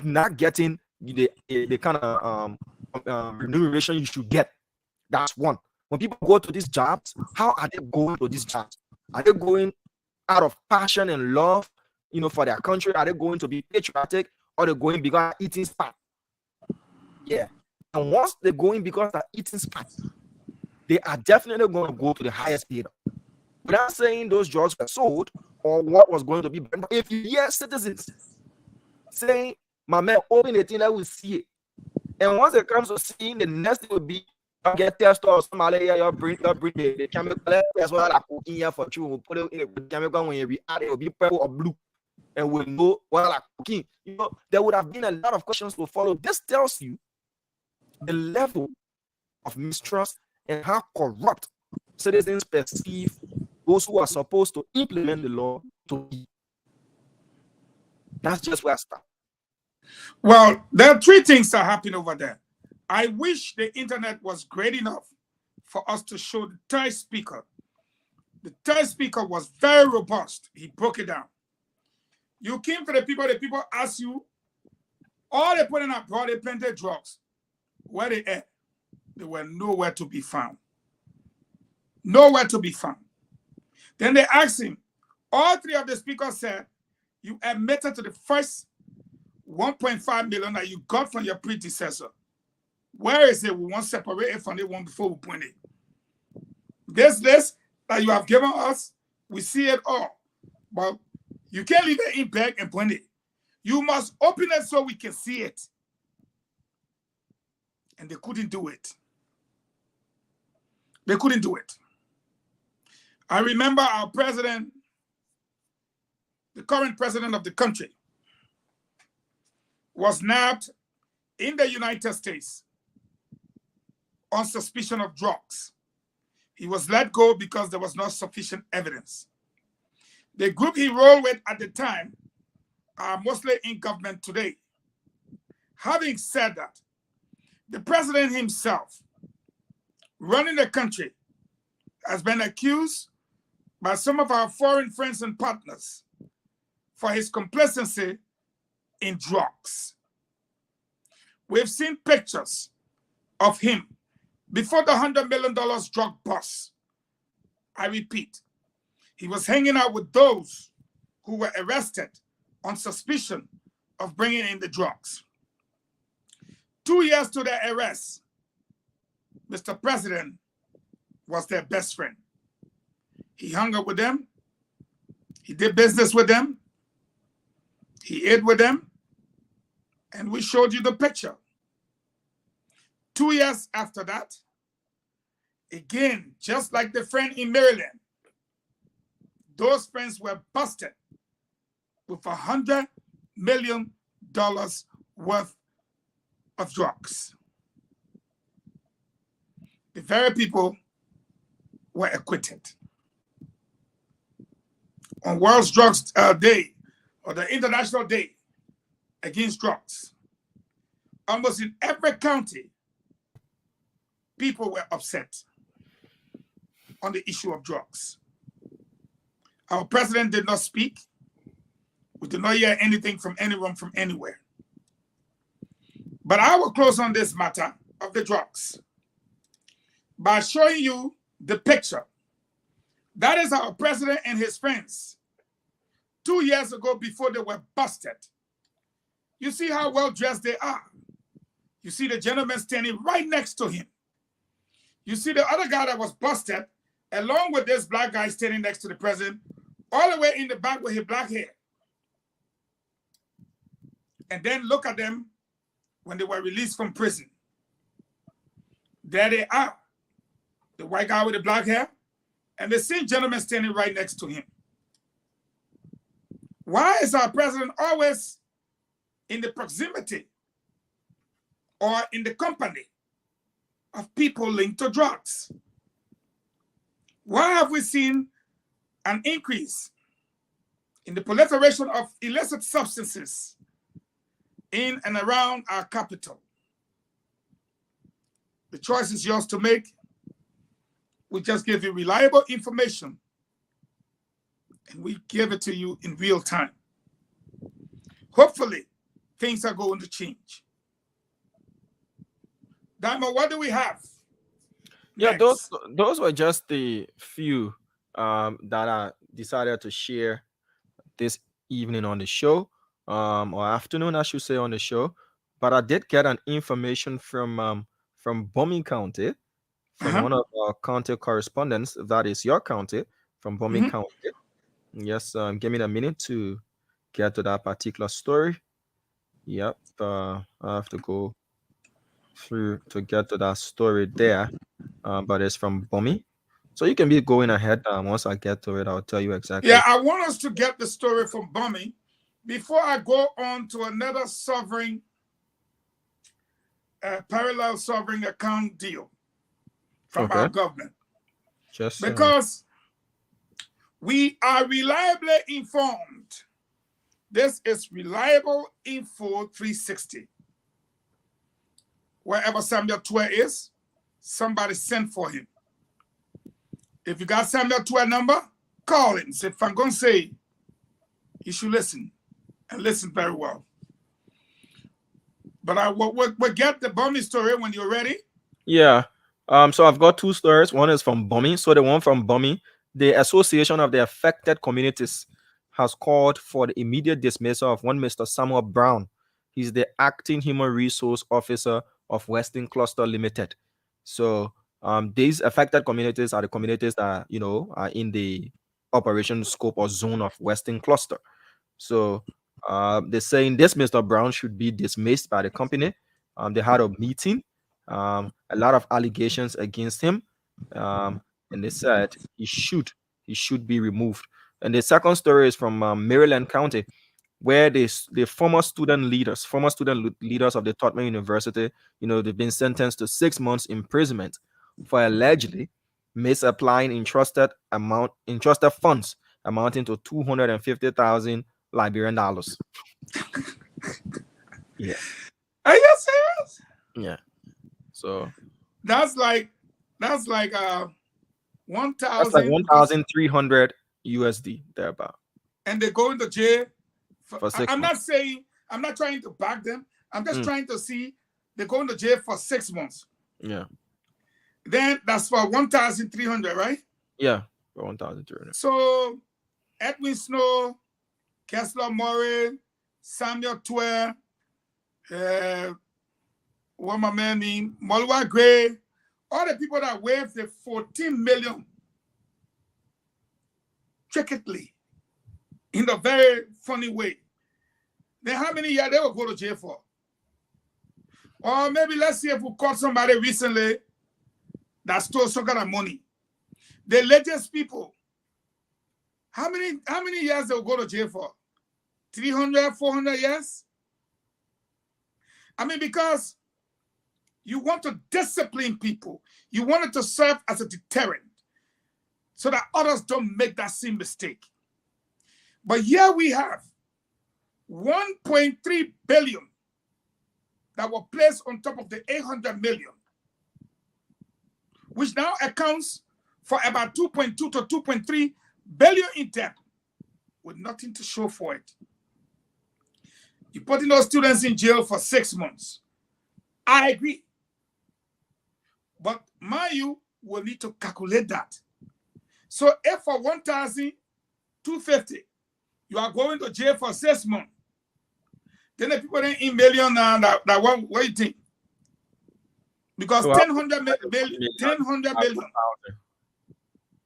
not getting the kind of remuneration you should get. That's one. When people go to these jobs, how are they going to these jobs? Are they going out of passion and love, for their country? Are they going to be patriotic, or are they going because they're eating spat? Yeah. And once they're going because they're eating spat, they are definitely going to go to the highest bidder. Without saying those drugs were sold or what was going to be burned. If you hear citizens saying, my man, open the thing, I will see it. And once it comes to seeing, the next thing will be, get test or somebody, you bring the chemical, that's what I cook in here for you. We'll put it in the chemical when you react, it will be purple or blue. And we'll know what I'm cooking. There would have been a lot of questions to follow. This tells you the level of mistrust and how corrupt citizens perceive those who are supposed to implement the law to be. That's just where I start. Well, there are three things that happen over there. I wish the internet was great enough for us to show the third speaker. The third speaker was very robust. He broke it down. You came to the people asked you, all they put in abroad, they planted drugs. Where they at? They were nowhere to be found. Nowhere to be found. Then they asked him, all three of the speakers said, you admitted to the first 1.5 million that you got from your predecessor. Where is it? We want to separate it from the one before we point it. This list that you have given us, we see it all. But you can't leave it in bag and point it. You must open it so we can see it. And they couldn't do it. They couldn't do it. I remember our president, the current president of the country, was nabbed in the United States on suspicion of drugs. He was let go because there was not sufficient evidence. The group he rolled with at the time are mostly in government today. Having said that, the president himself, running the country, has been accused by some of our foreign friends and partners for his complacency in drugs. We've seen pictures of him before the $100 million drug bust. I repeat, he was hanging out with those who were arrested on suspicion of bringing in the drugs. 2 years to their arrest, Mr. President was their best friend. He hung out with them. He did business with them. He ate with them. And we showed you the picture. 2 years after that, again, just like the friend in Maryland, those friends were busted with $100 million worth of drugs. The very people were acquitted. On World Drugs Day, or the International Day Against Drugs, almost in every county, people were upset on the issue of drugs. Our president did not speak. We did not hear anything from anyone from anywhere. But I will close on this matter of the drugs by showing you the picture. That is our president and his friends 2 years ago before they were busted. You see how well dressed they are. You see the gentleman standing right next to him. You see the other guy that was busted, along with this black guy standing next to the president, all the way in the back with his black hair. And then look at them when they were released from prison. There they are. The white guy with the black hair, and the same gentleman standing right next to him. Why is our president always in the proximity or in the company of people linked to drugs? Why have we seen an increase in the proliferation of illicit substances in and around our capital? The choice is yours to make. We just give you reliable information, and we give it to you in real time. Hopefully, things are going to change. Diamond, what do we have? Yeah, next? those were just the few that I decided to share this evening on the show, or afternoon, I should say, on the show. But I did get an information from Bombing County, from one of our county correspondents. That is your county, from Bombing County. Yes, give me a minute to get to that particular story. Yep, I have to go through to get to that story there, but it's from Bombing. So you can be going ahead. Once I get to it, I'll tell you exactly. Yeah, I want us to get the story from Bombing before I go on to another sovereign, parallel sovereign account deal from our government. Just because we are reliably informed. This is Reliable Info 360. Wherever Samuel Twe is, somebody send for him. If you got Samuel Twe number, call him. Say, if I'm going to say, you should listen, and listen very well. But we'll get the Bombing story when you're ready. Yeah. So I've got two stories. One is from Bummy. So the one from Bummy, the Association of the Affected Communities has called for the immediate dismissal of one Mr. Samuel Brown. He's the acting human resource officer of Western Cluster Limited. So these affected communities are the communities that are in the operation scope or zone of Western Cluster. So they're saying this Mr. Brown should be dismissed by the company. They had a meeting, a lot of allegations against him, and they said he should be removed. And the second story is from Maryland County, where the former student leaders of the Tottenham University, they've been sentenced to 6 months imprisonment for allegedly misapplying entrusted funds amounting to 250,000 Liberian dollars. Yeah, Are you serious? yeah. So That's like that's like 1,000 because 1,300 USD thereabout and they go into jail. for six I'm not months. saying, I'm not trying to back them. I'm just Mm, trying to see they go into jail for 6 months. yeah, Then that's for 1,300, right? yeah, for 1,300. So Edwin Snow, Kessler Murray, Samuel Twer, what my man name, Molwa Gray, all the people that waived the 14 million trickedly in a very funny way. Then how many years they will go to jail for? Or maybe let's see if we caught somebody recently that stole some kind of money. The latest people, how many years they will go to jail for? 300, 400 years? I mean, because you want to discipline people. You want it to serve as a deterrent so that others don't make that same mistake. But here we have 1.3 billion that were placed on top of the 800 million, which now accounts for about 2.2 to 2.3 billion in debt with nothing to show for it. You're putting those students in jail for 6 months. I agree. But you will need to calculate that. So if for 1,250, you are going to jail for 6 months, then the people in million that what do you think? Because So 1,000 million,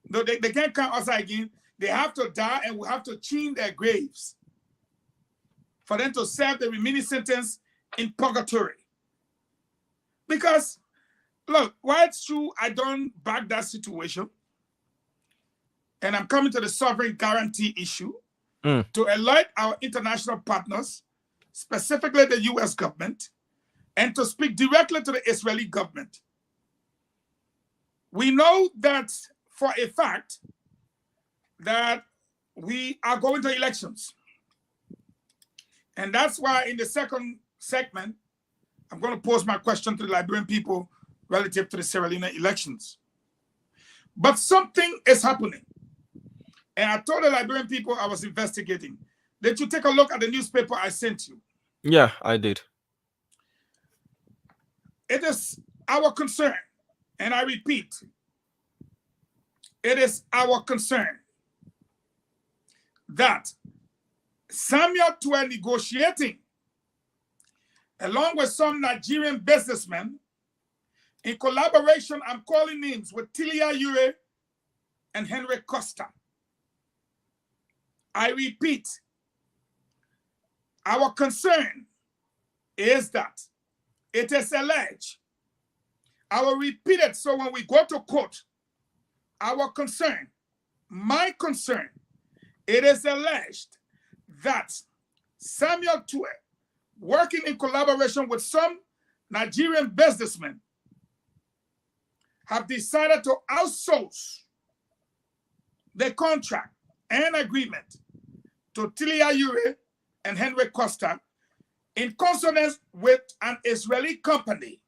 no, they can't count us again. They have to die and we have to clean their graves for them to serve the remaining sentence in purgatory. Because, look, while it's true, I don't back that situation, and I'm coming to the sovereign guarantee issue to alert our international partners, specifically the US government, and to speak directly to the Israeli government. We know that for a fact that we are going to elections. And that's why in the second segment, I'm going to pose my question to the Liberian people relative to the Sierra Leone elections. But something is happening. And I told the Liberian people I was investigating. Did you take a look at the newspaper I sent you? yeah, I did. It is our concern, and I repeat, it is our concern that Samuel Twer negotiating along with some Nigerian businessmen in collaboration, I'm calling names, with Tilia Ure and Henry Costa. I repeat, our concern is that it is alleged. I will repeat it so when we go to court, our concern, my concern, it is alleged that Samuel Twer, working in collaboration with some Nigerian businessmen, have decided to outsource the contract and agreement to Tilia Ure and Henry Costa in consonance with an Israeli company.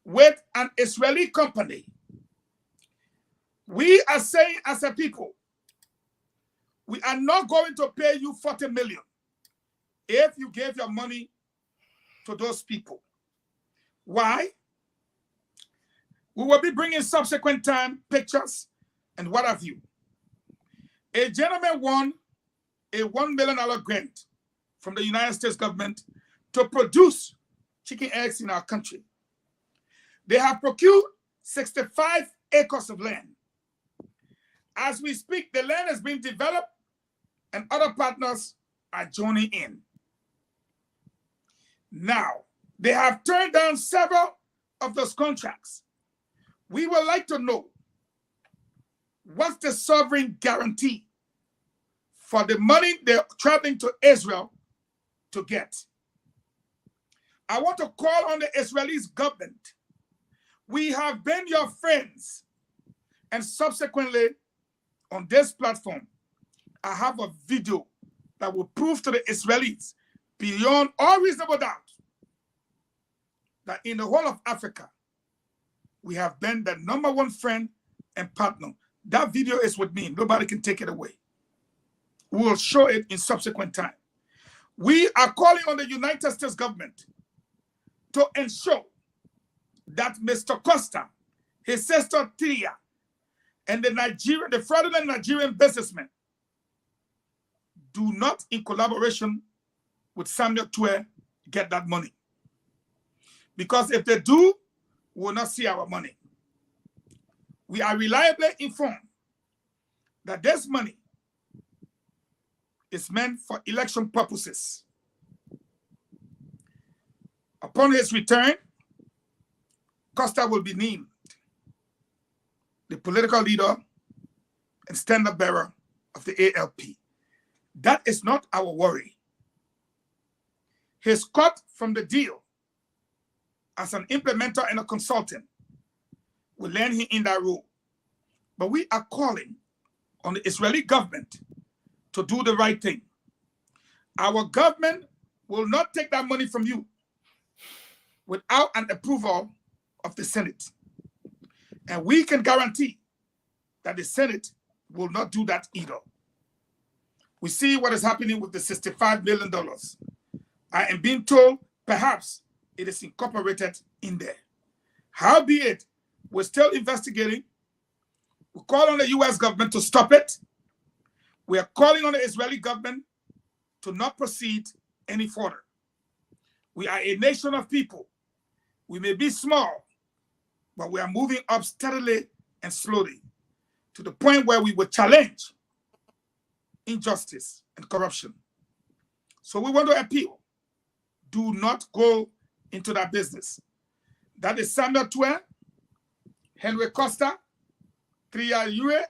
With an Israeli company. We are saying as a people, we are not going to pay you 40 million if you gave your money to those people. Why? We will be bringing subsequent time pictures and what have you. A gentleman won a $1 million grant from the United States government to produce chicken eggs in our country. They have procured 65 acres of land. As we speak, the land is being developed and other partners are joining in. Now, they have turned down several of those contracts. We would like to know, what's the sovereign guarantee for the money they're traveling to Israel to get? I want to call on the Israeli government. We have been your friends. And subsequently, on this platform, I have a video that will prove to the Israelis beyond all reasonable doubt that in the whole of Africa, we have been the #1 friend and partner. That video is with me. Nobody can take it away. We will show it in subsequent time. We are calling on the United States government to ensure that Mr. Costa, his sister Tia, and the fraudulent Nigerian businessmen do not, in collaboration with Samuel Tue, get that money. Because if they do, we will not see our money. We are reliably informed that this money is meant for election purposes. Upon his return, Costa will be named the political leader and standard bearer of the ALP. That is not our worry. His cut from the deal as an implementer and a consultant will land him in that role. But we are calling on the Israeli government to do the right thing. Our government will not take that money from you without an approval of the Senate. And we can guarantee that the Senate will not do that either. We see what is happening with the $65 million. I am being told perhaps it is incorporated in there. Howbeit, we're still investigating. We call on the US government to stop it. We are calling on the Israeli government to not proceed any further. We are a nation of people. We may be small, but we are moving up steadily and slowly to the point where we will challenge injustice and corruption. So we want to appeal. Do not go into that business. That is Samuel Tue, Henry Costa, Tria Yue,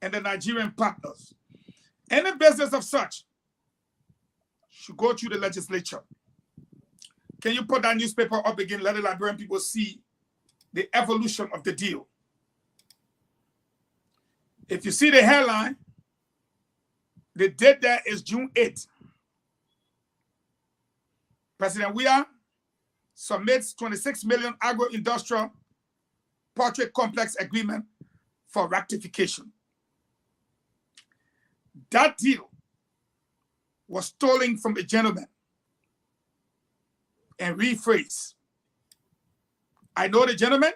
and the Nigerian partners. Any business of such should go through the legislature. Can you put that newspaper up again? Let the Liberian people see the evolution of the deal. If you see the headline, the date there is June 8th. President Weah submits 26 million agro-industrial portrait complex agreement for ratification. That deal was stolen from a gentleman and rephrased. I know the gentleman.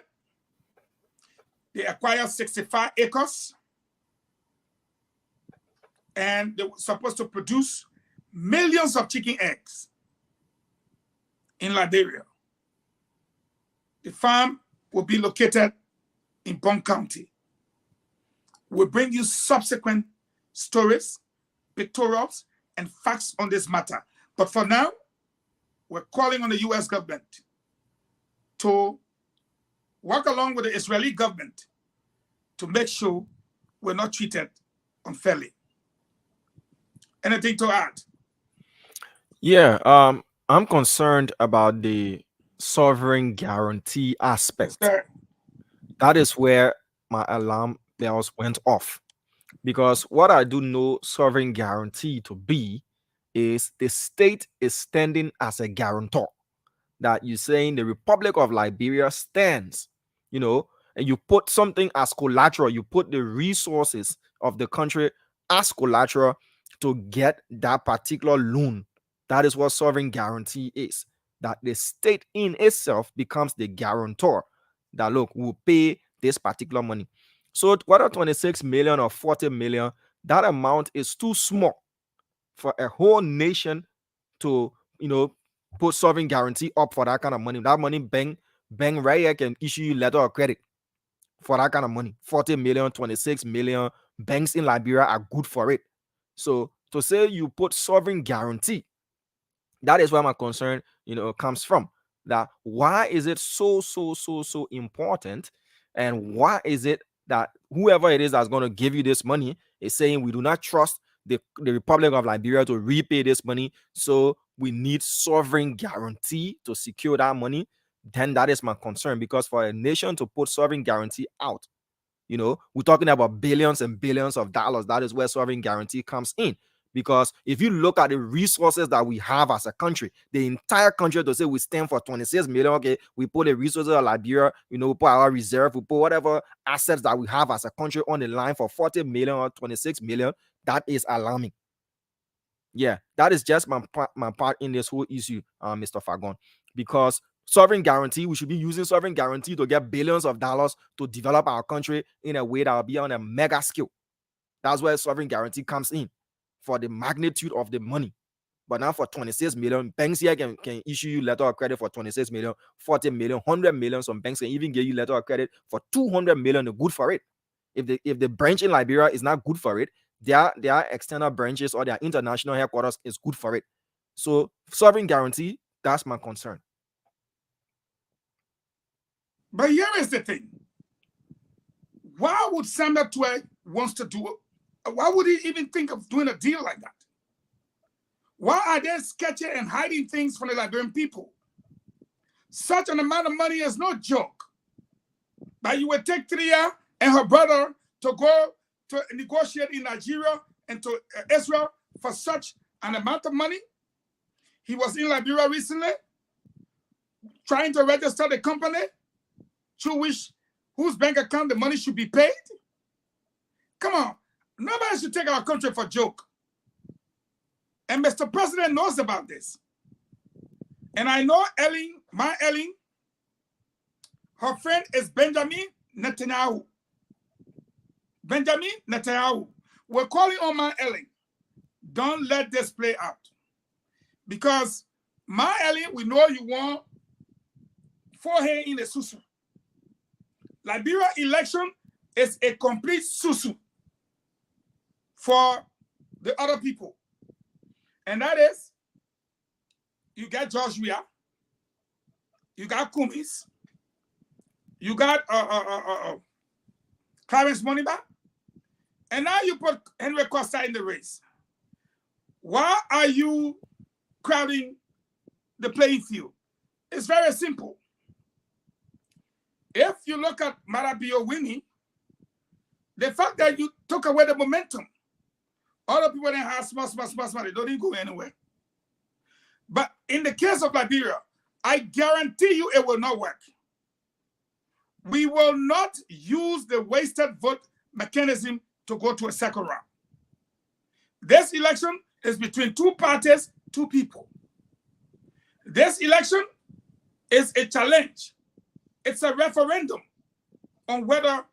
They acquired 65 acres and they were supposed to produce millions of chicken eggs in Liberia. The farm will be located in Bond County. We'll bring you subsequent stories, pictorials, and facts on this matter. But for now, we're calling on the US government to work along with the Israeli government to make sure we're not treated unfairly. Anything to add? Yeah, I'm concerned about the sovereign guarantee aspect. Yes, That is where my alarm bells went off. Because what I do know sovereign guarantee to be is the state is standing as a guarantor. That you're saying the Republic of Liberia stands, and you put something as collateral, you put the resources of the country as collateral to get that particular loan. That is what sovereign guarantee is, that the state in itself becomes the guarantor. that look, we'll pay this particular money. So whether 26 million or 40 million, that amount is too small for a whole nation to, put sovereign guarantee up for that kind of money. That money, bank right here can issue you letter of credit for that kind of money. 40 million, 26 million. Banks in Liberia are good for it. So to say you put sovereign guarantee, that is where my concern, comes from. That why is it so important, and why is it that whoever it is that's going to give you this money is saying we do not trust the Republic of Liberia to repay this money, so we need sovereign guarantee to secure that money? Then that is my concern, because for a nation to put sovereign guarantee out, we're talking about billions and billions of dollars. That is where sovereign guarantee comes in. Because if you look at the resources that we have as a country, the entire country, to say we stand for 26 million, okay, we put the resources of Liberia, we put our reserve, we put whatever assets that we have as a country on the line for 40 million or 26 million, that is alarming. Yeah, that is just my part in this whole issue, Mr. Fagon. Because sovereign guarantee, we should be using sovereign guarantee to get billions of dollars to develop our country in a way that will be on a mega scale. That's where sovereign guarantee comes in, for the magnitude of the money. But now for 26 million, banks here can issue you letter of credit for 26 million, 40 million, 100 million. Some banks can even give you letter of credit for 200 million. They're good for it. If the branch in Liberia is not good for it, their external branches or their international headquarters is good for it. So sovereign guarantee, that's my concern. But here is the thing. Why would Samuel Twe wants to do it? Why would he even think of doing a deal like that? Why are they sketching and hiding things from the Liberian people? Such an amount of money is no joke. But you would take Tria and her brother to go to negotiate in Nigeria and to Israel for such an amount of money. He was in Liberia recently trying to register the company through whose bank account the money should be paid. Come on. Nobody should take our country for a joke. And Mr. President knows about this. And I know my Ellen, her friend is Benjamin Netanyahu. Benjamin Netanyahu. We're calling on my Ellen. Don't let this play out. Because my Ellen, we know you want forehead in the susu. Liberia election is a complete susu for the other people. And that is, you got George Weah, you got Kumis, you got Clarence Moniba, and now you put Henry Costa in the race. Why are you crowding the playing field? It's very simple. If you look at Marabio winning, the fact that you took away the momentum, other people that have small, they don't even go anywhere. But in the case of Liberia, I guarantee you it will not work. We will not use the wasted vote mechanism to go to a second round. This election is between two parties, two people. This election is a challenge. It's a referendum on whether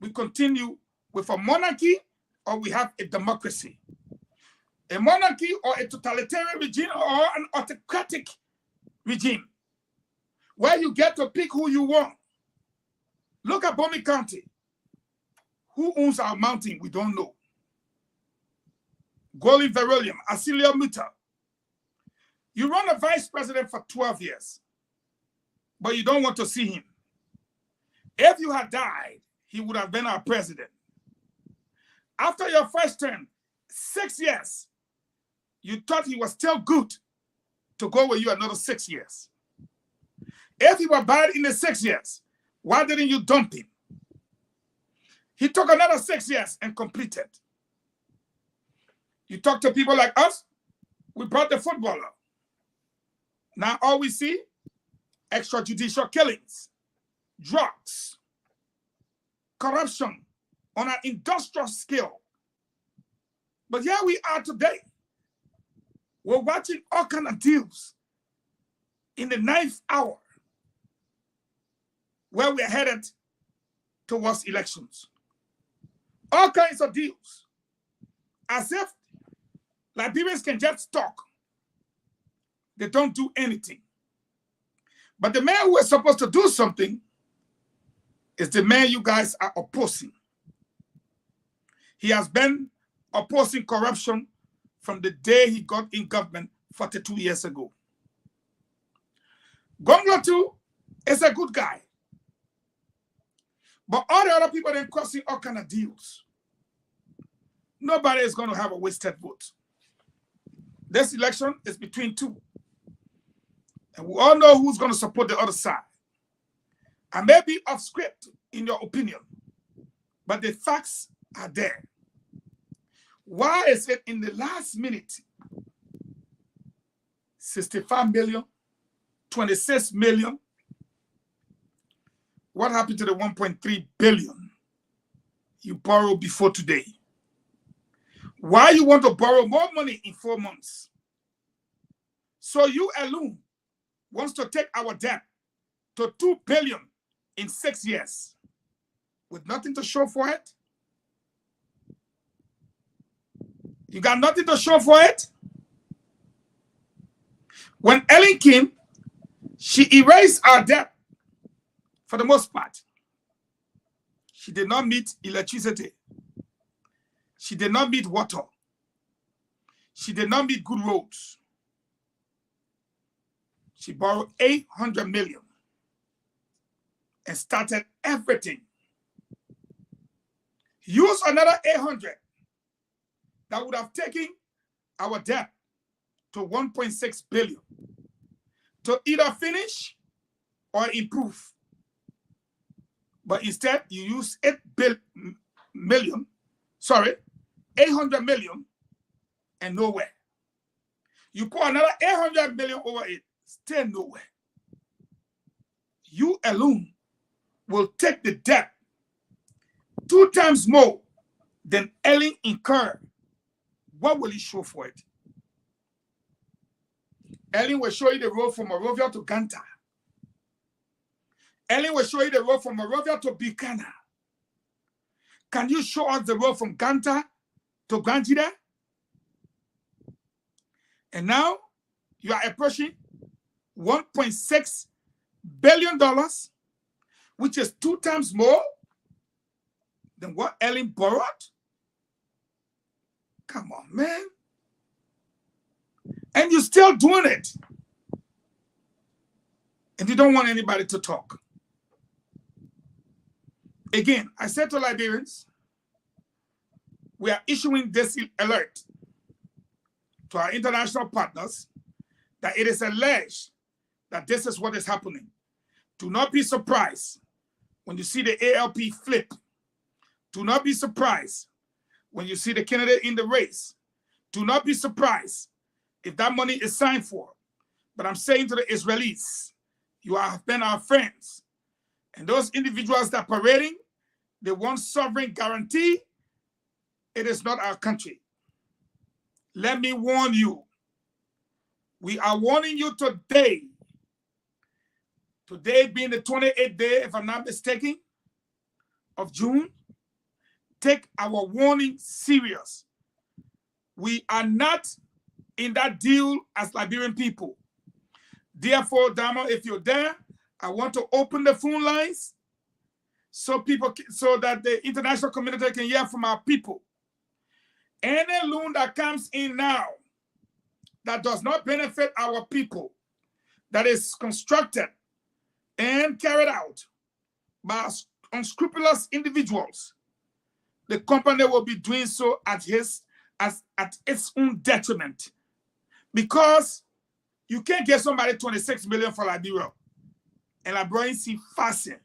we continue with a monarchy or we have a democracy. A monarchy or a totalitarian regime or an autocratic regime where you get to pick who you want. Look at Bomi County. Who owns our mountain? We don't know. Goli Verolium, Asilia Muta. You run a vice president for 12 years, but you don't want to see him. If you had died, he would have been our president. After your first term, 6 years, you thought he was still good to go with you another 6 years. If he were bad in the 6 years, why didn't you dump him? He took another 6 years and completed. You talk to people like us, we brought the footballer. Now all we see, extrajudicial killings, drugs, corruption on an industrial scale. But here we are today. We're watching all kinds of deals in the 9th hour. where we're headed towards elections. All kinds of deals. As if Liberians can just talk. They don't do anything. But the man who is supposed to do something is the man you guys are opposing. He has been opposing corruption from the day he got in government 42 years ago. Gonglo too is a good guy. But all the other people, they're crossing all kind of deals. Nobody is going to have a wasted vote. This election is between two. And we all know who's going to support the other side. I may be off script in your opinion, but the facts are there. Why is it in the last minute, 65 million, 26 million? What happened to the 1.3 billion you borrowed before today? Why you want to borrow more money in 4 months? So you alone wants to take our debt to 2 billion in 6 years with nothing to show for it? You got nothing to show for it? When Ellen came, she erased our debt for the most part. She did not meet electricity. She did not meet water. She did not meet good roads. She borrowed 800 million and started everything. Use another 800 that would have taken our debt to 1.6 billion to either finish or improve. But instead, you use 800 million and nowhere. You put another 800 million over it, still nowhere. You alone will take the debt 2 times more than Ellen incurred. What will he show for it? Ellen will show you the road from Morovia to Ganta. Ellen will show you the road from Morovia to Buchanan. Can you show us the road from Ganta to Granjida? And now you are approaching $1.6 billion, which is 2 times more than what Ellen borrowed. Come on, man. And you're still doing it. And you don't want anybody to talk. Again, I said to Liberians, we are issuing this alert to our international partners that it is alleged that this is what is happening. Do not be surprised when you see the ALP flip. Do not be surprised when you see the candidate in the race. Do not be surprised if that money is signed for. But I'm saying to the Israelis, you have been our friends. And those individuals that are parading, they want sovereign guarantee. It is not our country. Let me warn you. We are warning you today. Today being the 28th day, if I'm not mistaken, of June. Take our warning serious. We are not in that deal as Liberian people. Therefore, Dama, if you're there, I want to open the phone lines so that the international community can hear from our people. Any loan that comes in now that does not benefit our people, that is constructed and carried out by unscrupulous individuals, the company will be doing so at its own detriment. Because you can't get somebody 26 million for Liberia and Liberians see fasting.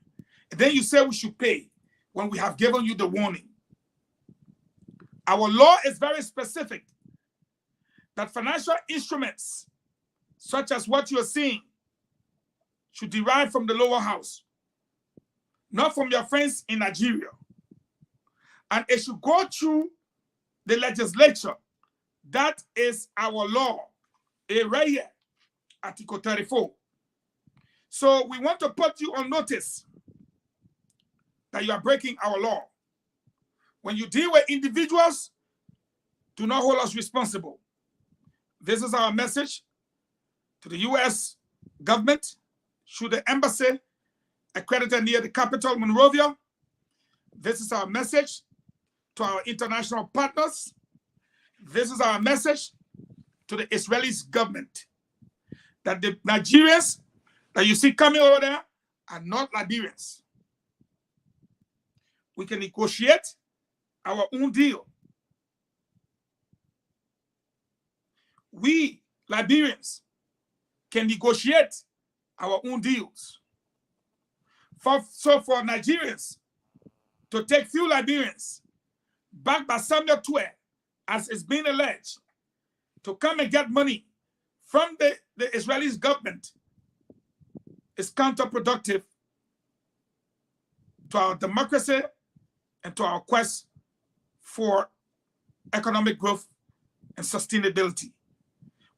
And then you say we should pay when we have given you the warning. Our law is very specific that financial instruments, such as what you're seeing, should derive from the lower house, not from your friends in Nigeria. And it should go through the legislature. That is our law, right here, Article 34. So we want to put you on notice that you are breaking our law. When you deal with individuals, do not hold us responsible. This is our message to the U.S. government through the embassy accredited near the capital, Monrovia. This is our message to our international partners. This is our message to the Israeli government, that the Nigerians that you see coming over there are not Liberians. We can negotiate our own deal. We, Liberians, can negotiate our own deals. So for Nigerians to take few Liberians back by Samuel Twe, as is being alleged, to come and get money from the Israeli government is counterproductive to our democracy and to our quest for economic growth and sustainability.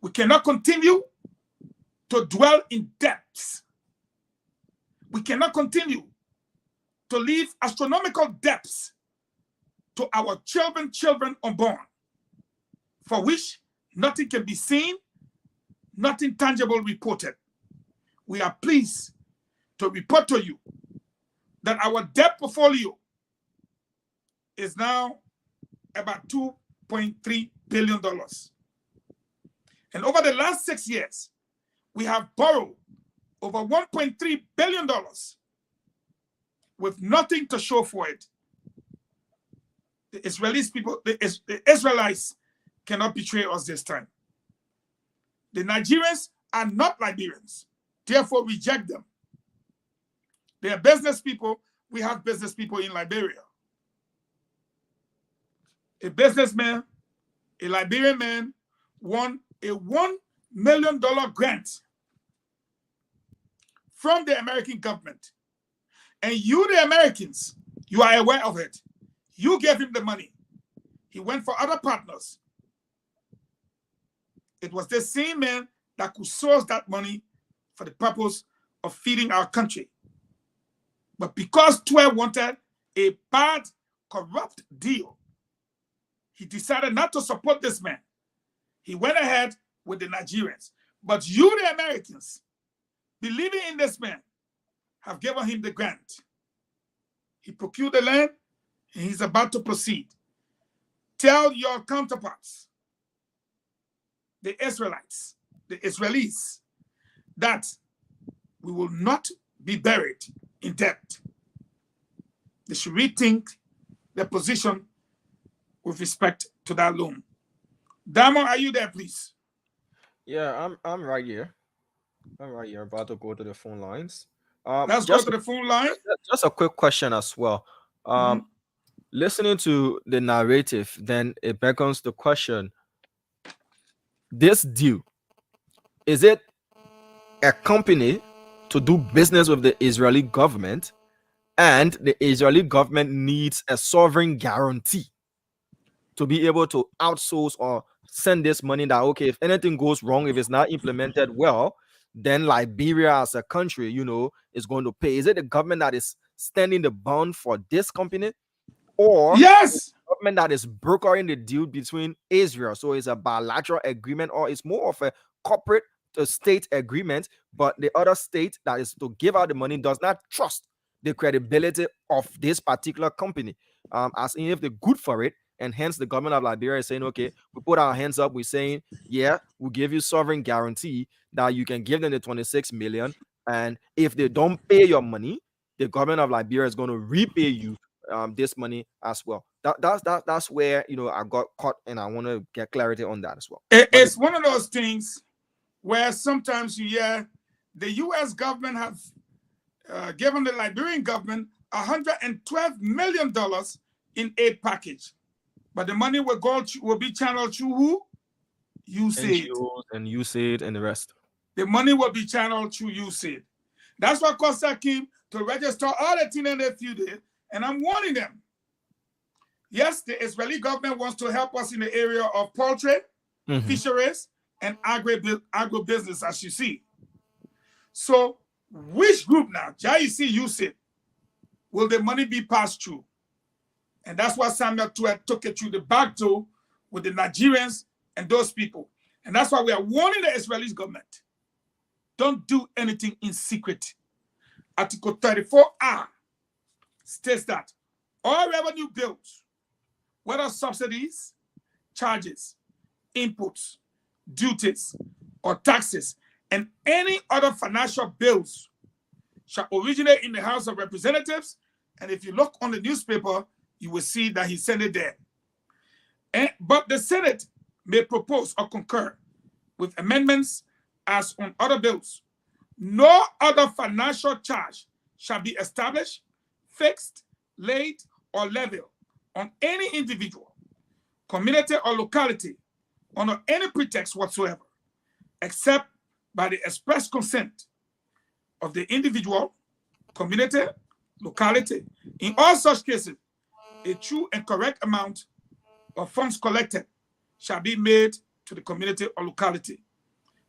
We cannot continue to dwell in debts. We cannot continue to leave astronomical debts to our children unborn, for which nothing can be seen, nothing tangible reported. We are pleased to report to you that our debt portfolio is now about $2.3 billion. And over the last 6 years, we have borrowed over $1.3 billion with nothing to show for it. The Israelites cannot betray us this time. The Nigerians are not Liberians, therefore reject them. They are business people. We have business people in Liberia. A businessman, a Liberian man, won a $1 million grant from the American government. And you, the Americans, you are aware of it. You gave him the money. He went for other partners. It was the same man that could source that money for the purpose of feeding our country. But because Twe wanted a bad, corrupt deal, he decided not to support this man. He went ahead with the Nigerians. But you, the Americans, believing in this man, have given him the grant. He procured the land, and he's about to proceed. Tell your counterparts, the Israelites, the Israelis, that we will not be buried in debt. They should rethink their position with respect to that loan. Damo, are you there, please? Yeah, I'm right here. I'm right here, about to go to the phone lines. Let's go to the phone line. Just a quick question as well. Listening to the narrative, then it becomes the question: this deal, is it a company to do business with the Israeli government, and the Israeli government needs a sovereign guarantee to be able to outsource or send this money, that okay, if anything goes wrong, if it's not implemented well, then Liberia as a country, is going to pay? Is it the government that is standing the bond for this company, or yes, the government that is brokering the deal between Israel? So it's a bilateral agreement, or it's more of a corporate to state agreement, but the other state that is to give out the money does not trust the credibility of this particular company, as if they're good for it. And hence the government of Liberia is saying, okay, we put our hands up. We're saying, yeah, we'll give you sovereign guarantee that you can give them the 26 million. And if they don't pay your money, the government of Liberia is going to repay you this money as well. That's where, I got caught, and I want to get clarity on that as well. It's one of those things where sometimes you hear the U.S. government have given the Liberian government $112 million in aid package. But the money will be channeled through who? USAID. And USAID and the rest. The money will be channeled through USAID. That's why Costa came to register all the things they few days, and I'm warning them. Yes, the Israeli government wants to help us in the area of poultry, fisheries, and agribusiness, as you see. So, which group now? You see USAID. will the money be passed through? And that's what Samuel took it through the back door with the Nigerians and those people. And that's why we are warning the Israeli government. Don't do anything in secret. Article 34R states that all revenue bills, whether subsidies, charges, inputs, duties, or taxes, and any other financial bills shall originate in the House of Representatives. And if you look on the newspaper, you will see that he sent it there. But the Senate may propose or concur with amendments as on other bills. No other financial charge shall be established, fixed, laid, or levied on any individual, community, or locality under any pretext whatsoever, except by the express consent of the individual, community, locality. In all such cases, a true and correct amount of funds collected shall be made to the community or locality.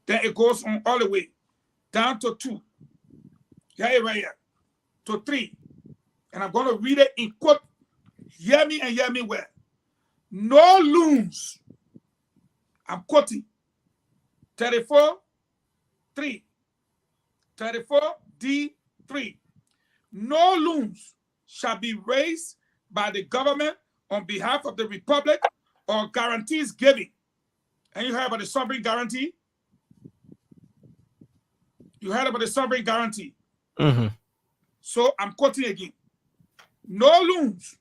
Then it goes on all the way down to 2. Here, right here. To 3. And I'm going to read it in quote. Hear me and hear me well. No loans. I'm quoting. 34:3. 34D3. No loans shall be raised by the government on behalf of the Republic or guarantees given. And you heard about the sovereign guarantee? You heard about the sovereign guarantee. So I'm quoting again. No loans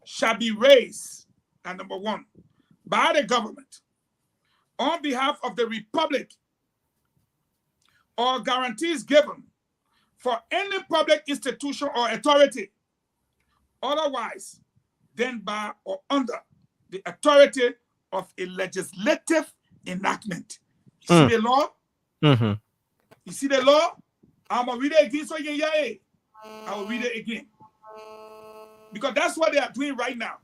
shall be raised, and number 1, by the government on behalf of the Republic or guarantees given for any public institution or authority otherwise than by or under the authority of a legislative enactment. You see the law? You see the law? I'm going to read it again so you can hear it. I will read it again. Because that's what they are doing right now.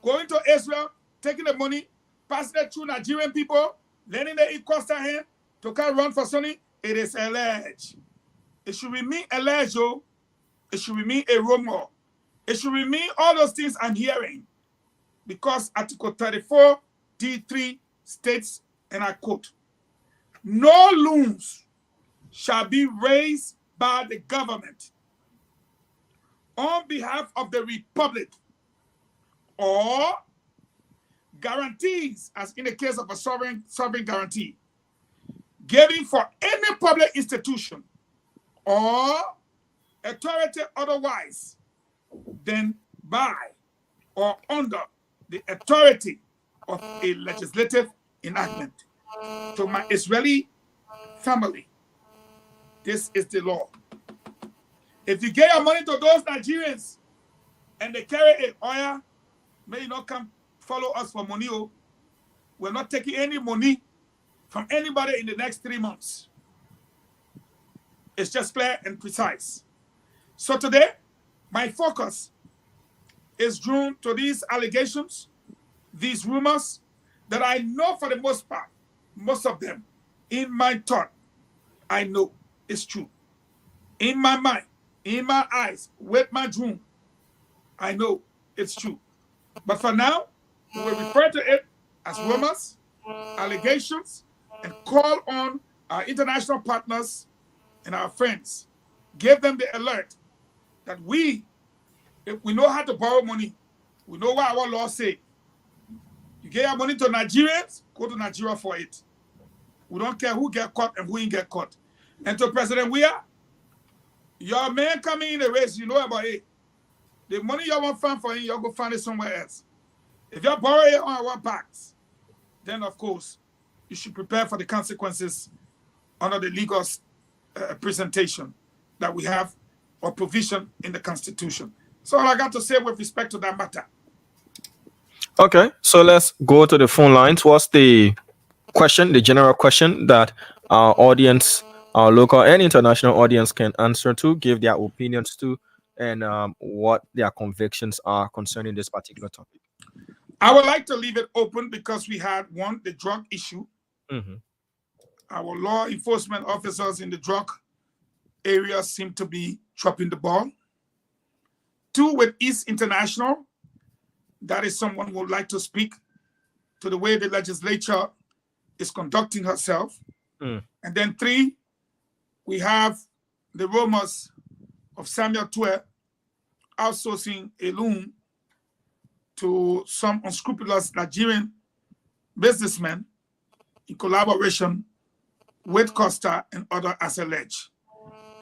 Going to Israel, taking the money, passing it through Nigerian people, letting them eat Costa hand to come run for Sunny. It is alleged. It should remain alleged, yo. It should remain a rumor. It should remain all those things I'm hearing. Because Article 34D3 states, and I quote, no loans shall be raised by the government on behalf of the Republic or guarantees, as in the case of a sovereign guarantee, given for any public institution or authority otherwise than by or under the authority of a legislative enactment. To my Israeli family, this is the law. If you get your money to those Nigerians and they carry it, oil, may you not come follow us for money. We're not taking any money from anybody in the next 3 months. It's just clear and precise. So today, my focus is drawn to these allegations, these rumors that I know for the most part, most of them, in my thought, I know it's true. In my mind, in my eyes, with my dream, I know it's true. But for now, we will refer to it as rumors, allegations, and call on our international partners and our friends. Give them the alert that if we know how to borrow money, we know what our laws say. You get your money to Nigerians, go to Nigeria for it. We don't care who get caught and who ain't get caught. And to President Weah, your man coming in the race, you know about it. The money you want to find for him, you'll go find it somewhere else. If you borrow it on our backs, then of course, you should prepare for the consequences under the legal presentation that we have or provision in the Constitution. So all I got to say with respect to that matter. Okay, so let's go to the phone lines. What's the question, the general question that our audience, our local and international audience can answer to, give their opinions to, and what their convictions are concerning this particular topic? I would like to leave it open because we had the drug issue. Our law enforcement officers in the drug area seem to be dropping the ball. 2 with East International. That is someone who would like to speak to the way the legislature is conducting herself. And then 3, we have the rumors of Samuel Twe outsourcing a loan to some unscrupulous Nigerian businessmen in collaboration with Costa and others as alleged.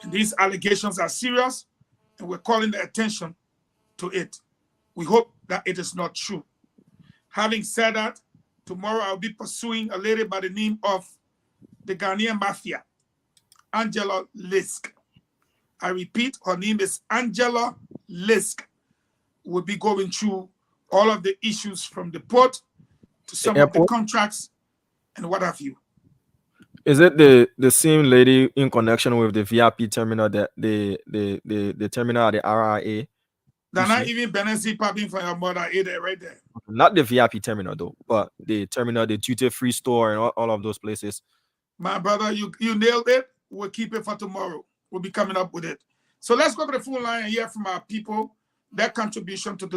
And these allegations are serious, and we're calling the attention to it. We hope that it is not true. Having said that, tomorrow I'll be pursuing a lady by the name of the Ghanaian Mafia, Angela Lisk. I repeat, her name is Angela Lisk. We'll be going through all of the issues from the port to some of the contracts and what have you. Is it the same lady in connection with the VIP terminal, that the terminal at the RIA? They're not even Benesi popping for your mother either, right there. Not the VIP terminal though, but the terminal, the duty-free store, and all of those places. My brother, you nailed it. We'll keep it for tomorrow. We'll be coming up with it. So let's go to the phone line and hear from our people, their contribution to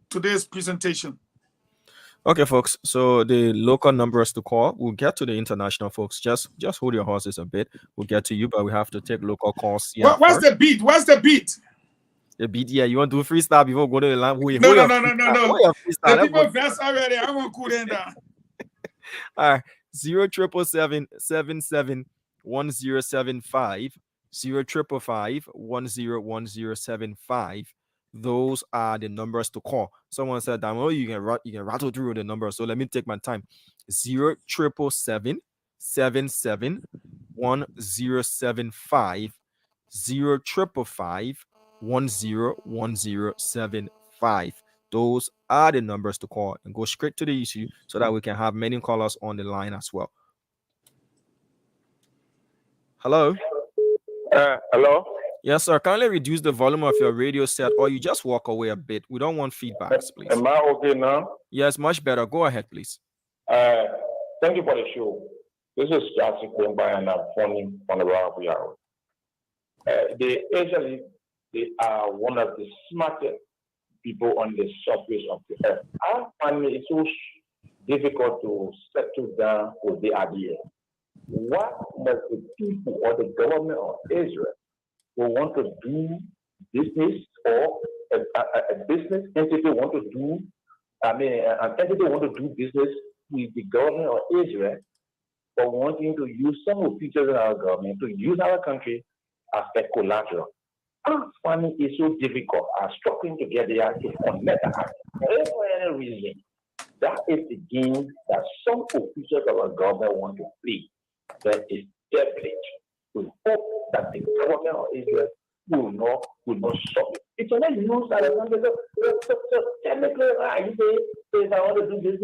today's presentation. Okay, folks. So the local numbers to call. We'll get to the international, folks. Just hold your horses a bit. We'll get to you, but we have to take local calls. What's the beat? What's the beat? The beat, yeah. You want to do freestyle before go to the line? No. The people vest already. I want to cool them down. All right. 077771075 05551101075. Those are the numbers to call. Someone said, "Damo, you can rattle through the numbers." So let me take my time. 077771075 05551101075. Those are the numbers to call, and go straight to the issue so that we can have many callers on the line as well. Hello. Hello. Yes, sir. Kindly reduce the volume of your radio set, or you just walk away a bit. We don't want feedbacks, please. Am I okay now? Yes, much better. Go ahead, please. Thank you for the show. This is Jackson Kwemba, and I'm phoning on the round we are. They are one of the smartest people on the surface of the earth. I find it so difficult to settle down with the idea. What must the people or the government of Israel who want to do business, or a business entity want to do, an entity want to do business with the government of Israel, for wanting to use some of the features in our government to use our country as a collateral? I'm finding it so difficult. I'm struggling to get the active on letter. For any reason, that is the game that some officials of our government want to play. That is devilish. We hope that the government of Israel will not stop it. It's only news that so technically, you say, if I want to do this,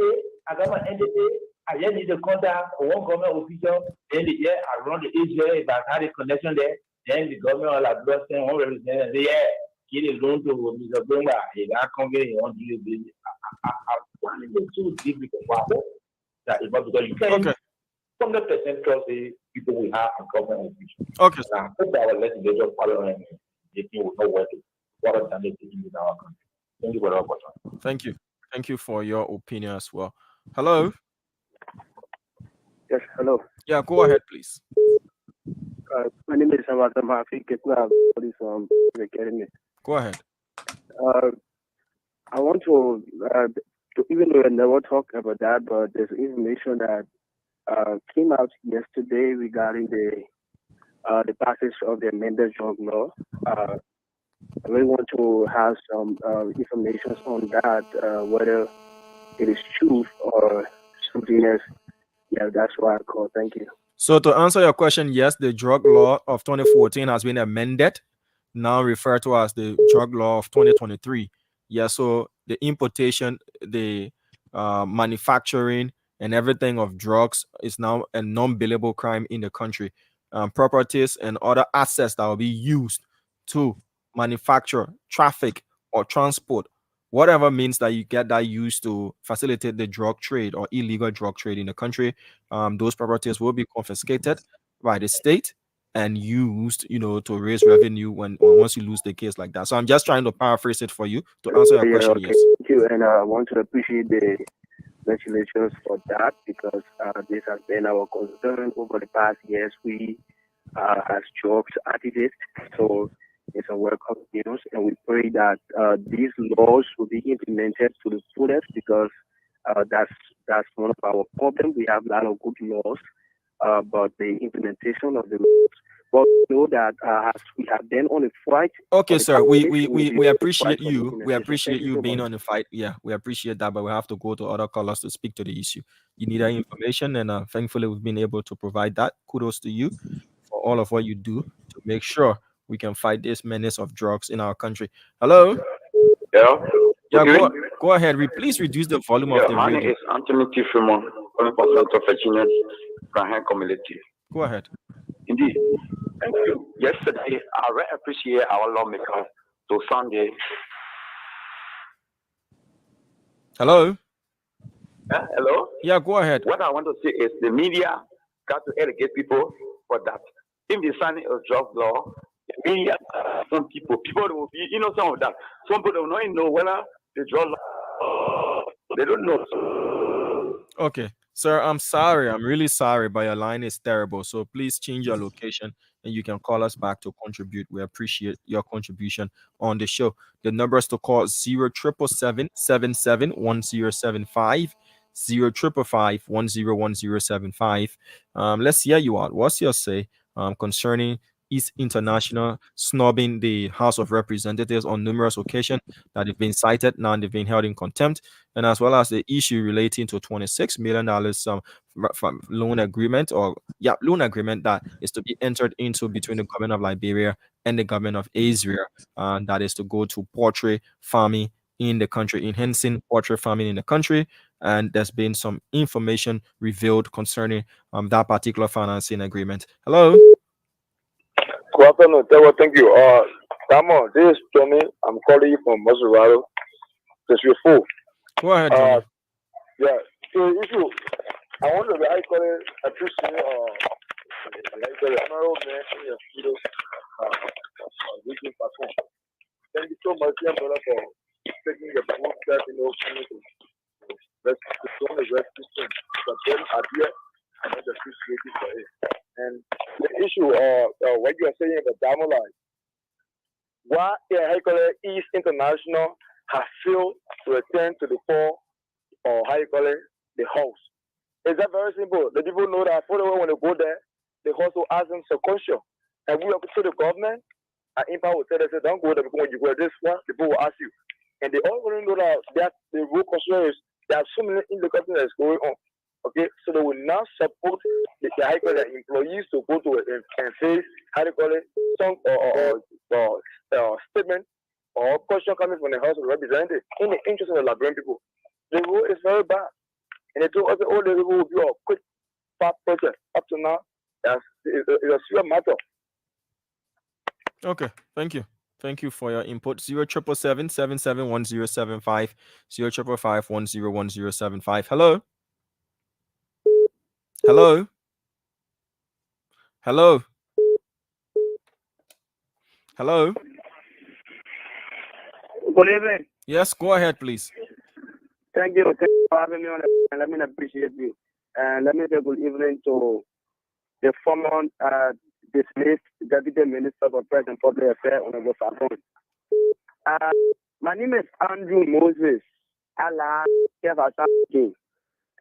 I got my entity, I just need to contact one government official, then I run to Israel, if I had a connection there, then the government will have blood saying, one representative, get a loan to Mr. Brumba, if I come here, you want to do business. I'm finding it so difficult. That is because you can't. Okay. 100% trust the people we have and government officials. Okay. And I hope our legislature follow and they will know what are they taking in our country. Thank you for the opportunity. Thank you. Thank you for your opinion as well. Hello. Yes, hello. Yeah, go ahead, please. My name is Samantha Mafi. Go ahead. I want to even though I never talked about that, but there's information that came out yesterday regarding the passage of the amended drug law. I really want to have some information on that, whether it is true or something else. Yeah, that's why I called. Thank you. So to answer your question, yes, the drug law of 2014 has been amended, now referred to as the drug law of 2023. Yeah, so the importation, the manufacturing, and everything of drugs is now a non-billable crime in the country. Properties and other assets that will be used to manufacture, traffic, or transport, whatever means that you get that used to facilitate the drug trade or illegal drug trade in the country, those properties will be confiscated by the state and used, to raise revenue once you lose the case like that. So I'm just trying to paraphrase it for you to answer your question. Okay, Yes. thank you, and I want to appreciate the legislations for that because this has been our concern over the past years. We as jobs activists, so it's a welcome news, and we pray that these laws will be implemented to the fullest because that's one of our problems. We have a lot of good laws, but the implementation of the laws. But we know that as we have been on the fight. Okay, sir. We appreciate fight for the you. We implementation. appreciate Thank you you so being much. on the fight. Yeah, we appreciate that, but we have to go to other callers to speak to the issue. You need that information, and thankfully we've been able to provide that. Kudos to you for all of what you do to make sure we can fight this menace of drugs in our country. Hello. Yeah. Yeah, Good evening. go ahead. Please reduce the volume of Yeah, the my name radio. is Anthony T. Fremont, calling from Central Virginia, Graham Community. Go ahead. Indeed. Thank you. Yesterday, I very appreciate our lawmaker to Sunday. Hello. Hello. Yeah, go ahead. What I want to say is the media got to educate people for that. If they sign a drug law, the media, some people will be innocent of that. Some people don't even know whether the drug law, they don't know. Okay, sir, I'm sorry. I'm really sorry, but your line is terrible. So please change your location and you can call us back to contribute. We appreciate your contribution on the show. The numbers to call 0777 055 let's hear you out. What's your say concerning East International snubbing the House of Representatives on numerous occasions that have been cited, now they've been held in contempt, and as well as the issue relating to $26 million from loan agreement that is to be entered into between the government of Liberia and the government of Israel, that is to go to poultry farming in the country, enhancing poultry farming in the country. And there's been some information revealed concerning that particular financing agreement. Hello. Good afternoon. Thank you. Damo, this is Tony. I'm calling you from Maserati. This is full. Go ahead, Johnny. Yeah. So if you, I want to appreciate the honorable man in your studio. Thank you so much, brother, for taking the full step in those communities. But then at the end, I want to appreciate you for it. And the issue, what you are saying about Damo line, why East International has failed to return to the core, or the house. It's that very simple. The people know that when they go there, they also ask them some question. And we have to the government, and Impact will tell them, don't go there because when you go this one, the people will ask you. And they all know that the real concern is there are so many illegal things that's going on. Okay, so they will now support the employees to go to it and say some statement or question coming from the House of Representatives in the interest of the Liberian people. The rule is very bad, and they told us all the people will be a quick fast process. Up to now, it's a serious matter. Okay, thank you. Thank you for your input. 0777 055 Hello. Hello. Hello. Hello. Good evening. Yes, go ahead, please. Thank you. Thank you for having me on. And let me appreciate you. And let me say good evening to the former dismissed Deputy Minister for Press and Public Affairs, Honorable Fabon. My name is Andrew Moses.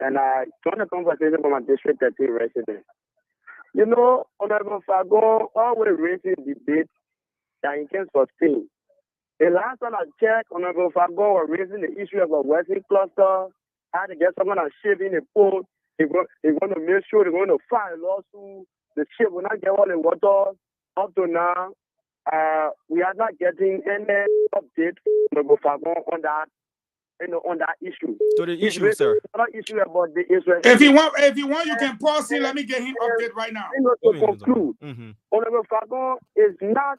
And I joined a conversation from my District 13 resident. You know, Honorable Fagon always raises debate that he can sustain. The last time I checked, Honorable Fagon was raising the issue of a Western cluster, how to get someone and ship in the port. They're going to make sure they're going to file a lawsuit. The ship will not get all the water. Up to now, we are not getting any update, Honorable Fagon, on that. On that issue. So the issue, sir. Another issue about the Israel. If you want, you can pause it. Let me get him update right now. To conclude, Honorable Fagon is not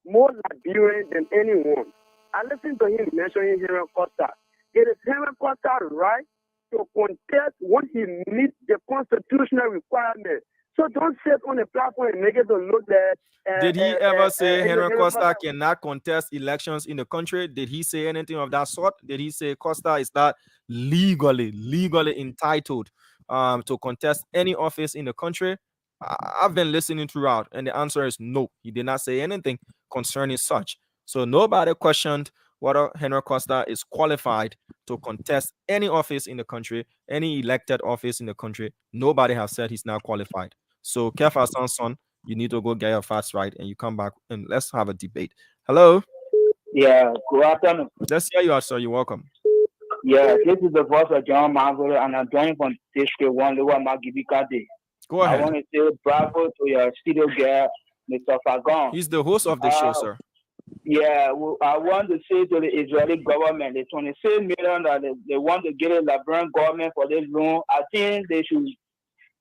more Liberian than anyone. I listened to him mentioning Henry Costa. It is Henry Costa's right to contest when he meets the constitutional requirement So don't sit on the platform and make it to look that. Did he ever say Henry Costa cannot contest elections in the country? Did he say anything of that sort? Did he say Costa is not legally entitled to contest any office in the country? I've been listening throughout, and the answer is no. He did not say anything concerning such. So nobody questioned whether Henry Costa is qualified to contest any office in the country, any elected office in the country. Nobody has said he's not qualified. So, Kefa son, you need to go get your facts right, and you come back and let's have a debate. Hello. Yeah, good afternoon. Let's hear you out, sir. You're welcome. Yeah, this is the voice of John Marvel, and I'm joining from District 1, Lower Magibikade. Go ahead. I want to say bravo to your studio guest, Mr. Fagon. He's the host of the show, sir. Yeah, well, I want to say to the Israeli government, the 26 million that they want to give the Liberian government for this loan, I think they should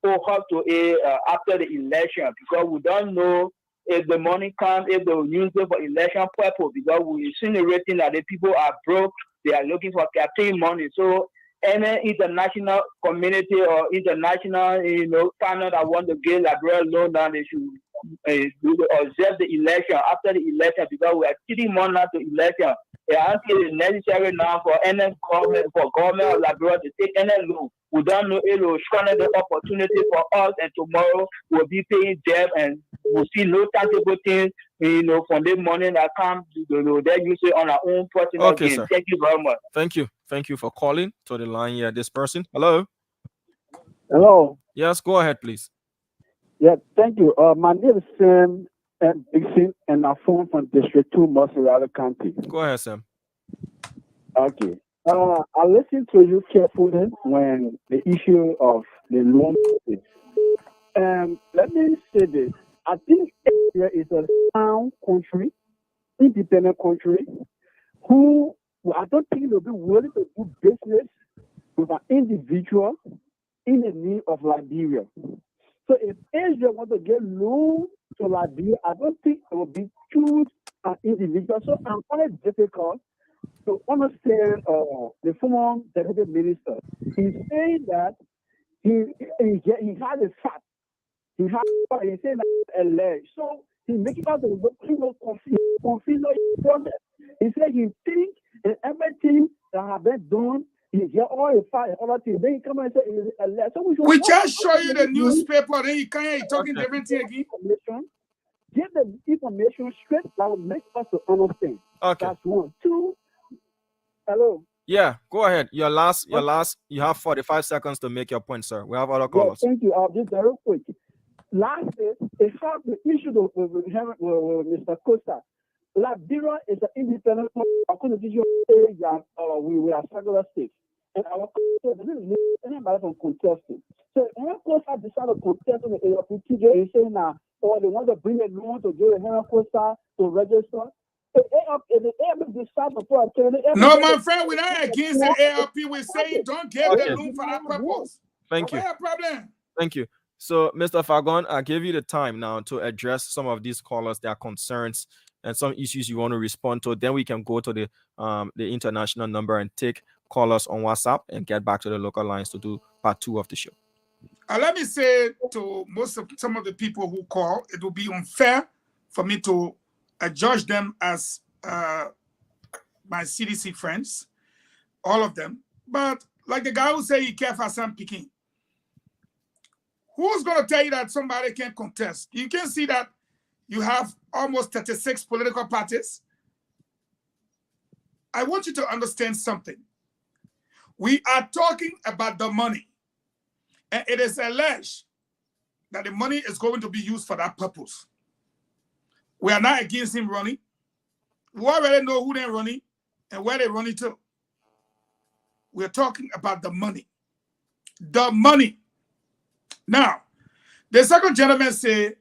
go up to it after the election, because we don't know if the money comes, if they will use it for election purpose, because we're insinuating that the people are broke, they are looking for campaign money. So any international community or international, partner that want to give Liberian loan, now they should observe the election after the election, because we are 3 months after election. I think it's necessary now for any government of Liberia to take any loan. We don't know it will shun the opportunity for us, and tomorrow we'll be paying debt, and we'll see no tangible things, from the money that comes, they use it on our own personal gain. Sir. Thank you very much. Thank you. Thank you for calling to the line here. This person. Hello. Hello. Yes, go ahead, please. Yeah, thank you. My name is Sam Dixon, and I'm from District 2, Montserrat County. Go ahead, Sam. Okay. I listened to you carefully when the issue of the loan. Let me say this. I think India is a sound country, independent country, who I don't think they'll be willing to do business with an individual in the need of Liberia. So if Asia wants to get loan to Liberia, I don't think it will be choose an individual. So I'm quite difficult to understand the former deputy minister. He's saying that he had a fact. He's saying that alleged. So he's making out the confused. He said he thinks that everything that has been done, he get all the facts, all that thing. Then he come and say it's alleged. So we just show you the newspaper, then you can't talking different thing again. Give the information straight that will make us to understand. Okay. That's one. Two. Hello. Yeah, go ahead. Your last. You have 45 seconds to make your point, sir. We have other callers. Yeah, thank you. I'll just very quick. Lastly, it's how the issue with Mr. Costa. Liberia is an independent constitution. We are secular states, and our constitution doesn't anybody from contesting. So when Costa decided to contest in the AFP, he's saying now, they want to bring a loan to give Henry Costa to register. No, my friend, we're not against the ARP. We're saying don't give the loan for that purpose. Thank you. What problem? Thank you. So, Mr. Fagon, I give you the time now to address some of these callers, their concerns, and some issues you want to respond to. Then we can go to the international number and take callers on WhatsApp and get back to the local lines to do part 2 of the show. Let me say to some of the people who call, it will be unfair for me to judge them as my CDC friends, all of them. But like the guy who say he care for some picking, who's going to tell you that somebody can contest? You can see that you have almost 36 political parties. I want you to understand something. We are talking about the money. And it is alleged that the money is going to be used for that purpose. We are not against him running. We already know who they're running and where they're running to. We're talking about the money. The money. Now, the second gentleman said,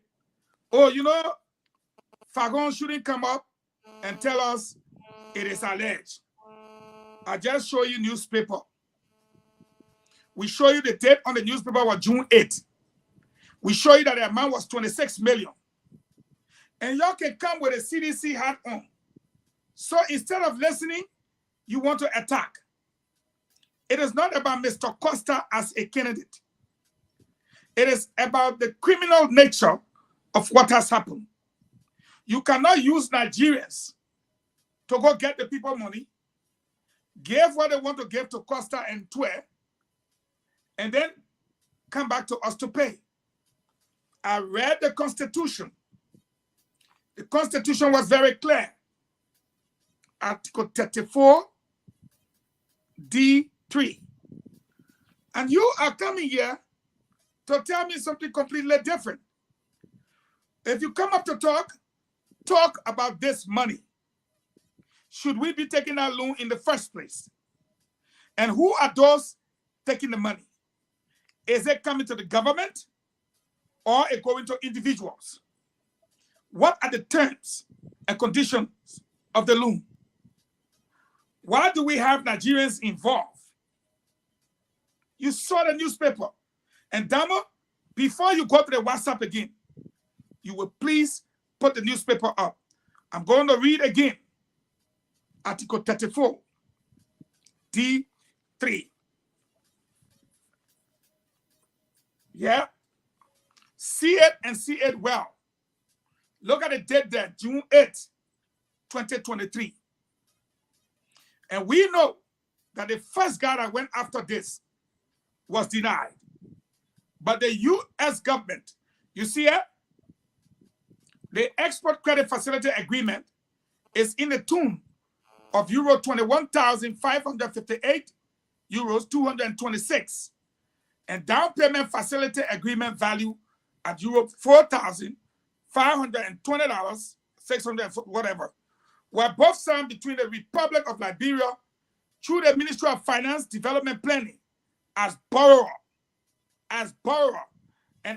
Fagon shouldn't come up and tell us it is alleged. I just show you newspaper. We show you the date on the newspaper was June 8th. We show you that the amount was 26 million. And y'all can come with a CDC hat on. So instead of listening, you want to attack. It is not about Mr. Costa as a candidate. It is about the criminal nature of what has happened. You cannot use Nigerians to go get the people money, give what they want to give to Costa and Twe, and then come back to us to pay. I read the Constitution. The Constitution was very clear. Article 34, D3. And you are coming here to tell me something completely different. If you come up to talk about this money. Should we be taking that loan in the first place? And who are those taking the money? Is it coming to the government or it going to individuals? What are the terms and conditions of the loan? Why do we have Nigerians involved? You saw the newspaper. And Damo, before you go to the WhatsApp again, you will please put the newspaper up. I'm going to read again. Article 34, D3. Yeah. See it and see it well. Look at the date there, June 8th, 2023. And we know that the first guy that went after this was denied. But the U.S. government, you see it? The Export Credit Facility Agreement is in the tune of euro 21,558, euros 226, and down payment facility agreement value at euro $4,520, 600 whatever, were both signed between the Republic of Liberia through the Ministry of Finance Development Planning as borrower, and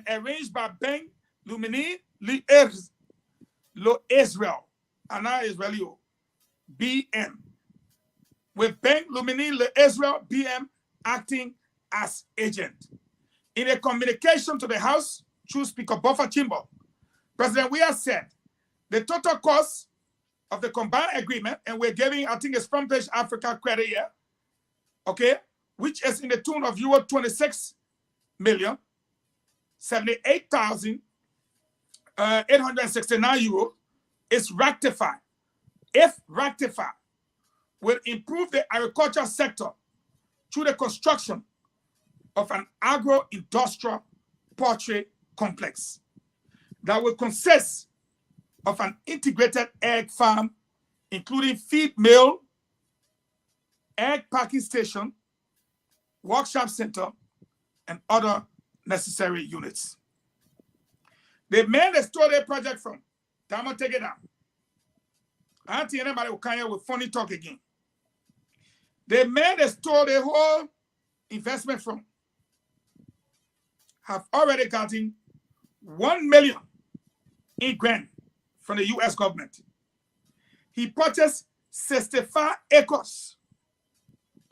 arranged by Bank Lumini Lo Israel, Ana Israelio, BM, with Bank Lumini Le Israel BM acting as agent. In a communication to the House through Speaker Buffer Chimbo, President Weah said the total cost of the combined agreement, and we're giving, I think it's Front Page Africa credit here, okay, which is in the tune of euro 26,078,869 euro, is ratified. If ratified, will improve the agriculture sector through the construction of an agro-industrial poultry complex that will consist of an integrated egg farm, including feed mill, egg packing station, workshop center, and other necessary units. The men that stole their project from, Damo, take it down. I don't think anybody will come here with funny talk again. The men that stole the whole investment from have already gotten $1 million in grant from the U.S. government. He purchased 65 acres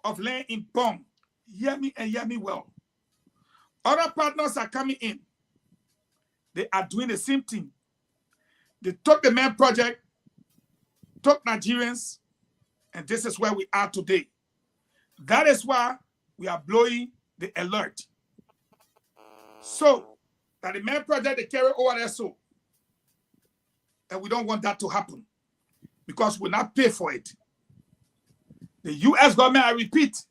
of land in Bong. Hear me and hear me well. Other partners are coming in. They are doing the same thing. They took the main project, took Nigerians, and this is where we are today. That is why we are blowing the alert. So that the main project they carry over there, so. And we don't want that to happen because we'll not pay for it. The U.S. government, I repeat,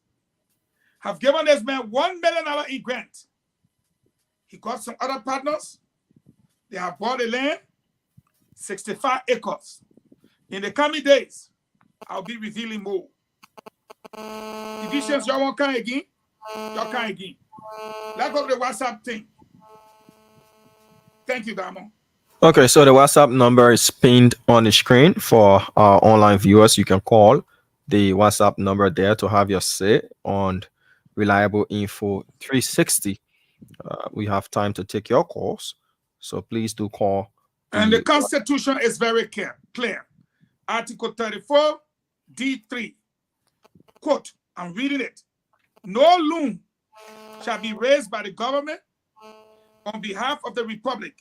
have given this man $1 million in grant. He got some other partners. They have bought the land, 65 acres. In the coming days, I'll be revealing more. Divisions, y'all want to come again? Y'all come again. Let's go to the WhatsApp thing. Thank you, Damo. Okay, so the WhatsApp number is pinned on the screen for our online viewers. You can call the WhatsApp number there to have your say on Reliable Info 360. We have time to take your calls, so please do call. And the Constitution is very clear. Article 34, D3. Quote, I'm reading it. No loan shall be raised by the government on behalf of the Republic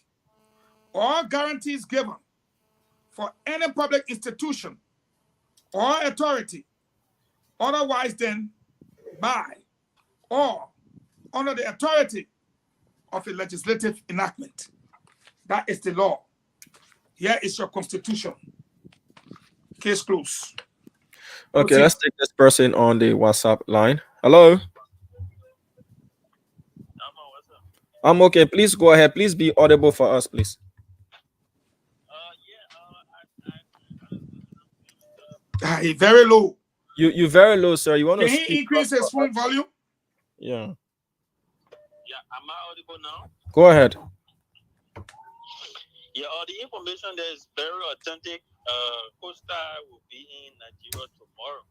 or guarantees given for any public institution or authority otherwise than by or under the authority of a legislative enactment. That is the law. Here is your constitution. Case closed. Okay, let's take this person on the WhatsApp line. Hello. I'm okay. Please go ahead. Please be audible for us, please. Very low. You very low, sir. You want Can to speak? he increase his phone volume? Yeah. Yeah, am I audible now? Go ahead. Yeah, all the information there is very authentic. Costa will be in Nigeria tomorrow.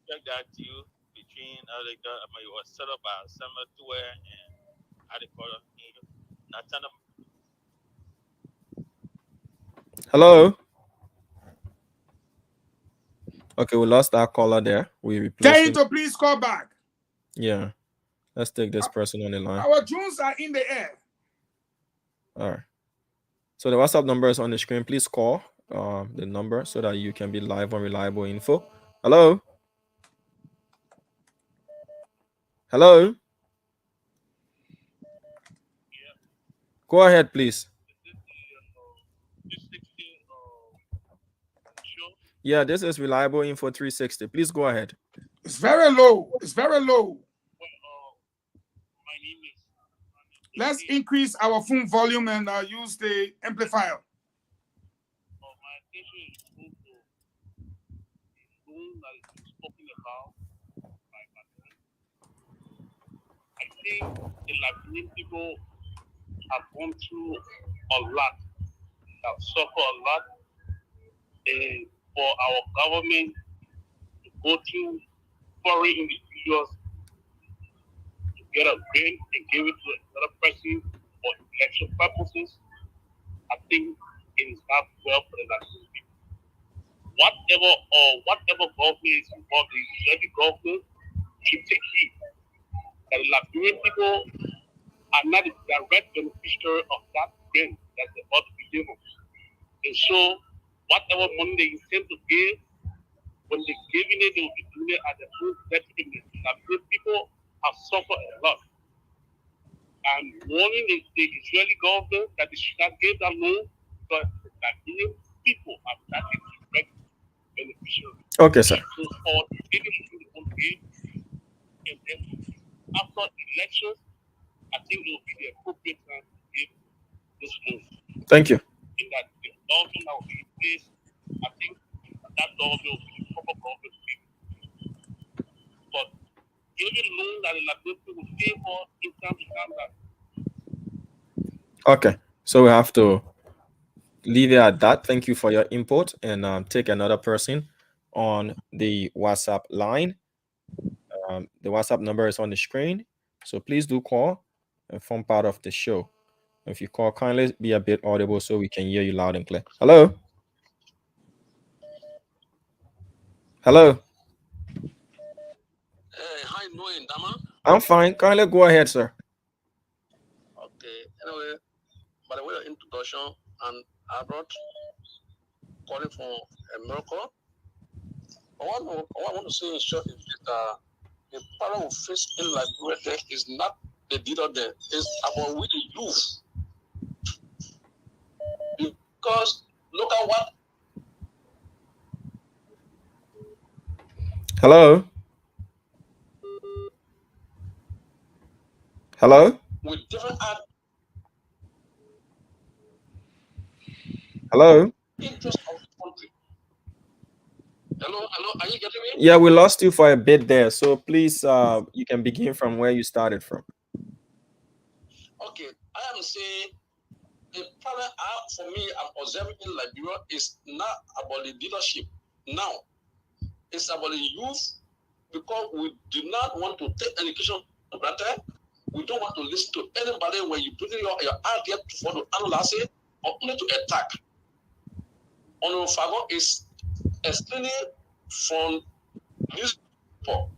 Check that deal between it was set up by Summer Tour and Hello. Okay, we lost our caller there. We replaced Tell him him. to please call back. Yeah. Let's take this person on the line. Our drones are in the air. All right. So the WhatsApp number is on the screen. Please call the number so that you can be live on Reliable Info. Hello. Hello. Yeah. Go ahead, please. Yeah, this is Reliable Info 360. Please go ahead. It's very low. It's very low. Let's increase our phone volume and use the amplifier. I think the Liberian people have gone through a lot, have suffered a lot, and for our government to go through foreign individuals to get a grant and give it to another person for election purposes, I think it is not well for the Liberian people. Whatever government is involved in, every government should take heed that the Liberian people are not the direct beneficiary of that grant that they're about to be given. And so, whatever money they intend to give, when they're giving it, they will be doing it at their own detriment. Liberian people have suffered a lot. I'm warning the Israeli government that they should not give that loan, but the Liberian people are not the direct beneficiaries. Okay, sir. So, for giving the loan give, and then after elections, I think it will be the appropriate time to give this loan. Thank you. In that the government that will be in place, I think that government will be the proper government to give. But giving loan that the Liberian people will pay for in time to come back. Okay, so we have to leave it at that. Thank you for your input, and take another person on the WhatsApp line. The WhatsApp number is on the screen, so please do call and form part of the show. If you call, kindly be a bit audible so we can hear you loud and clear. Hello. Hello. How you doing, Dama? I'm fine. Kindly go ahead, sir. Okay. Anyway, by the way of introduction, and I brought calling from America. What I want to say in short is that the problem we face in Liberia is not the leader there, it's about with the youth. Because look at what. Hello. Hello. With different Hello. interest of the country. Hello, are you getting me? Yeah, we lost you for a bit there, so please, you can begin from where you started from. Okay, I am saying the problem for me, I'm observing in Liberia is not about the leadership. Now, it's about the youth, because we do not want to take education for granted. We don't want to listen to anybody when you bring your idea for to analyze it or only to attack. On Fago is explaining from this report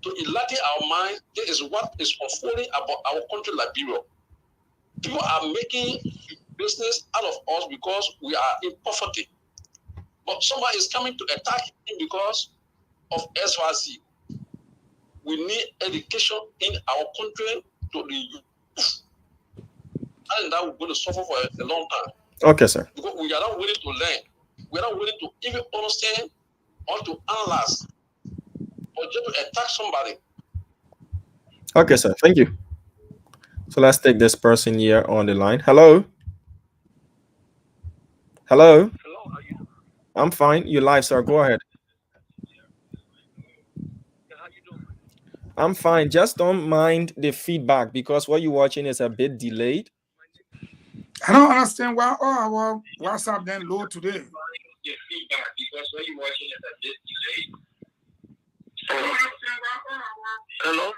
to enlighten our mind. This is what is unfolding about our country, Liberia. People are making business out of us because we are in poverty. But somebody is coming to attack him because of SYC. we need education in our country to the youth. And that we're going to suffer for a long time. Okay, sir. Because we are not willing to learn. We are not willing to even understand or to analyze or just to attack somebody. Okay, sir. Thank you. So let's take this person here on the line. Hello. Hello. I'm fine. You live, sir. Go ahead. I'm fine. Just don't mind the feedback because what you're watching is a bit delayed. I don't understand why all our WhatsApp then low today. Hello?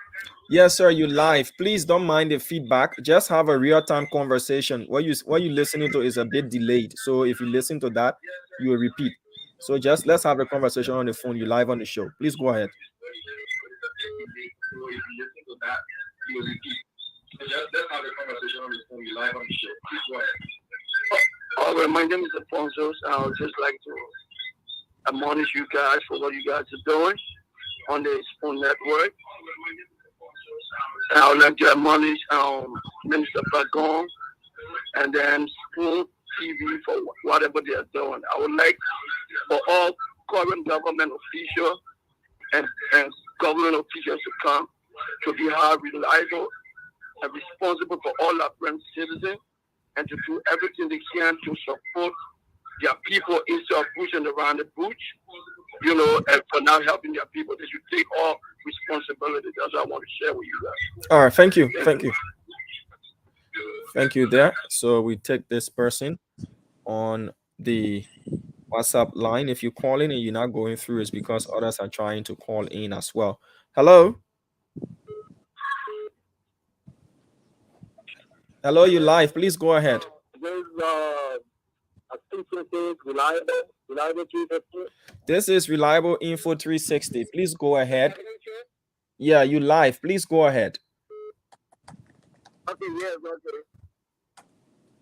Yes, sir. You live. Please don't mind the feedback. Just have a real-time conversation. What you listening to is a bit delayed. So if you listen to that, you will repeat. So just let's have a conversation on the phone. You live on the show. Please go ahead. All right, my name is Alfonso. I would just like to admonish you guys for what you guys are doing on the Spoon Network. And I would like to admonish Minister Fagon and then Spoon TV for whatever they are doing. I would like for all current government officials and government officials to come to be hard, reliable, and responsible for all our friends citizens, and to do everything they can to support their people instead of pushing around the bush, and for not helping their people. They should take all responsibility. That's what I want to share with you guys. All right. Thank you. Thank you. Thank you there. So we take this person on the WhatsApp line. If you call in and you're not going through, it's because others are trying to call in as well. Hello. Hello, you live. Please go ahead. This is Reliable Info 360. Please go ahead. Yeah, you live. Please go ahead. Okay, yes,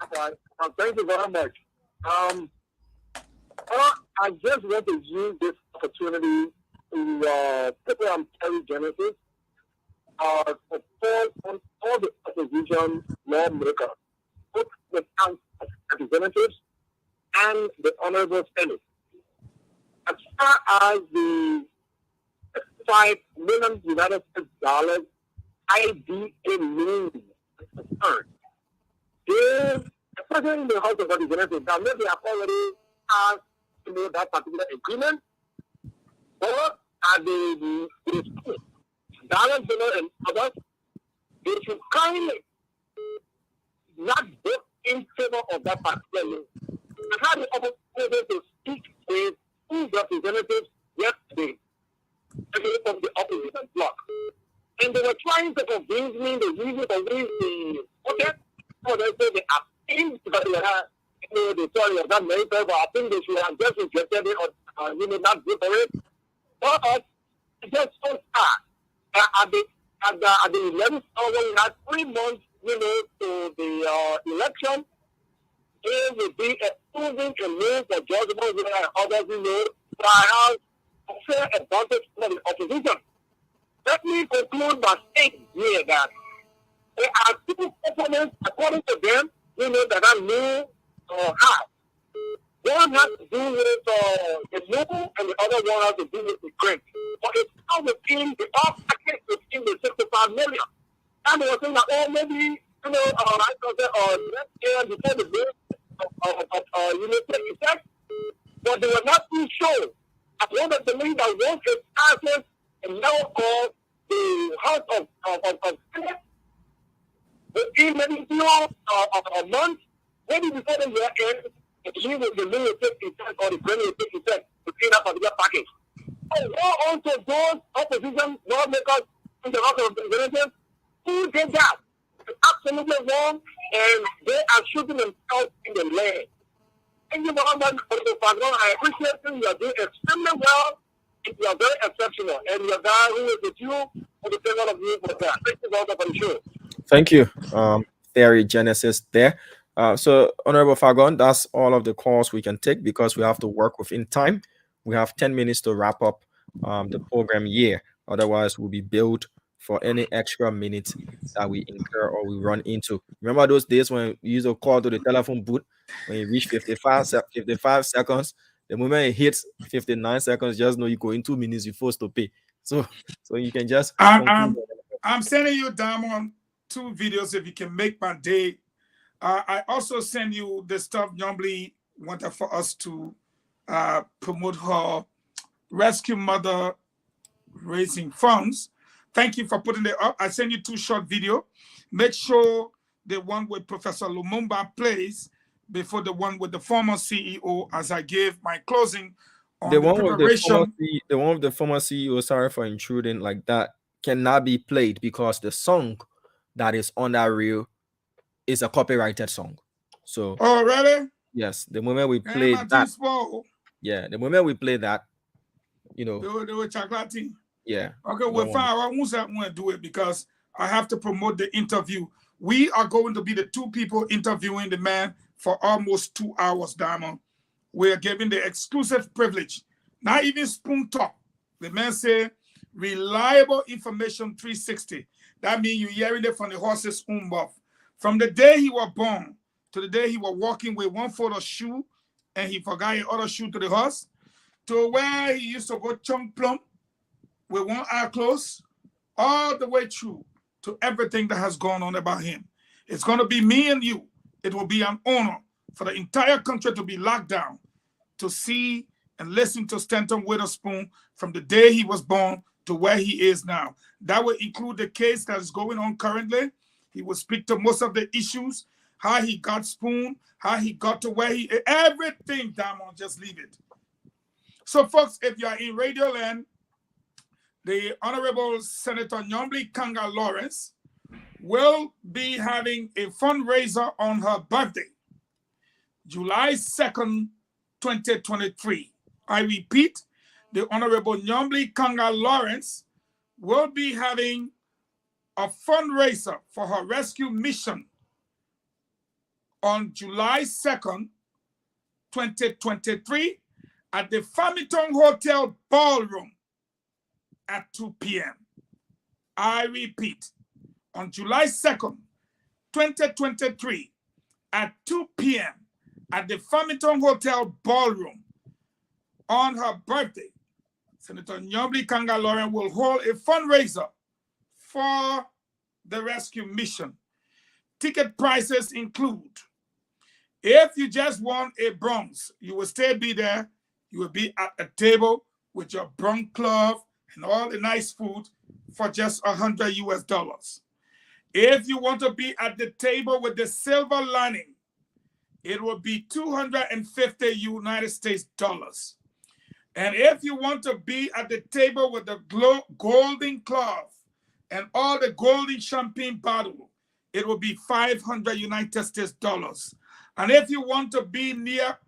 okay. Thank you very much. I just want to use this opportunity to put on Terry Genesis to call on all the opposition lawmakers, both the House of Representatives and the Honorable Senate. As far as the $5 million United States dollars IDA loan is concerned, they, especially in the House of Representatives, now maybe have already asked that particular agreement, but at the Dallas General and others, they should kindly not vote in favor of that particular law. I had the opportunity to speak with two representatives yesterday from the opposition bloc, and they were trying to convince me the reason for which the protest, so they say they abstained because they had the story of that many people. I think they should have just rejected it or not vote for it. But it's just so sad. At the 11th hour, we had 3 months, to the election. It would be approving a move for George Bush and others, but I have a fair advantage for the opposition. Let me conclude by saying here that there are two opponents, according to them, that I know have. One has to do with the noble, and the other one has to do with the grant. But it's all within the all package within the 65 million. And they were saying that, maybe, next year before the bill take effect. But they were not too sure. I want to believe that once it passes, and now called the House of Senate, within maybe a month, maybe before the year ends, the bill will take effect or the grant will take effect within that particular package. So what also those opposition lawmakers in the House of Representatives who did that? It's absolutely wrong, and they are shooting themselves in the leg. Thank you very much for the background. I appreciate you. You are doing extremely well. You are very exceptional. And your guy who is with you, for the favor of you for that. Thank you very much for the show. Thank you, Theory Genesis there. So, Honorable Fagon, that's all of the calls we can take because we have to work within time. We have 10 minutes to wrap up the program here. Otherwise, we'll be billed for any extra minutes that we incur or we run into. Remember those days when you used to call to the telephone booth when you reach 55 seconds, the moment it hits 59 seconds, just know you go in 2 minutes, you're forced to pay. So you can just conclude. I'm sending you down 2 videos if you can make my day. I also send you the stuff Yombly wanted for us to promote her rescue mother raising funds. Thank you for putting it up. I send you 2 short video. Make sure the one with Professor Lumumba plays before the one with the former CEO, as I gave my closing on The one preparation. with the former CEO, sorry for intruding like that, cannot be played because the song that is on that reel is a copyrighted song. So oh really? Yes, the moment we play that, the moment we play that, you know, they were chocolate. Yeah. Okay, well, fine. I won't do it because I have to promote the interview. We are going to be the 2 people interviewing the man for almost 2 hours, Diamond. We're giving the exclusive privilege, not even spoon talk. The man said, reliable information 360. That means you're hearing it from the horse's own mouth. From the day he was born to the day he was walking with 1 foot of shoe and he forgot his other shoe to the horse, to where he used to go chunk plump with 1 eye closed, all the way through to everything that has gone on about him. It's going to be me and you. It will be an honor for the entire country to be locked down to see and listen to Stanton Witherspoon from the day he was born to where he is now. That will include the case that is going on currently. He will speak to most of the issues, how he got Spoon, how he got to where he, everything, Diamond, just leave it. So, folks, if you are in Radio Land, the Honorable Senator Nyombli Kanga Lawrence will be having a fundraiser on her birthday, July 2nd, 2023. I repeat, the Honorable Nyombli Kanga Lawrence will be having a fundraiser for her rescue mission on July 2nd, 2023 at the Farmington Hotel Ballroom at 2 p.m. I repeat, on July 2nd, 2023 at 2 p.m. at the Farmington Hotel Ballroom on her birthday, Senator Nyombli Kanga Lawrence will hold a fundraiser for the rescue mission. Ticket prices include, if you just want a bronze, you will still be there. You will be at a table with your bronze club and all the nice food for just $100 US. If you want to be at the table with the silver lining, it will be $250 United States dollars. And if you want to be at the table with the golden cloth and all the golden champagne bottle, it will be $500 United States dollars. And if you want to be near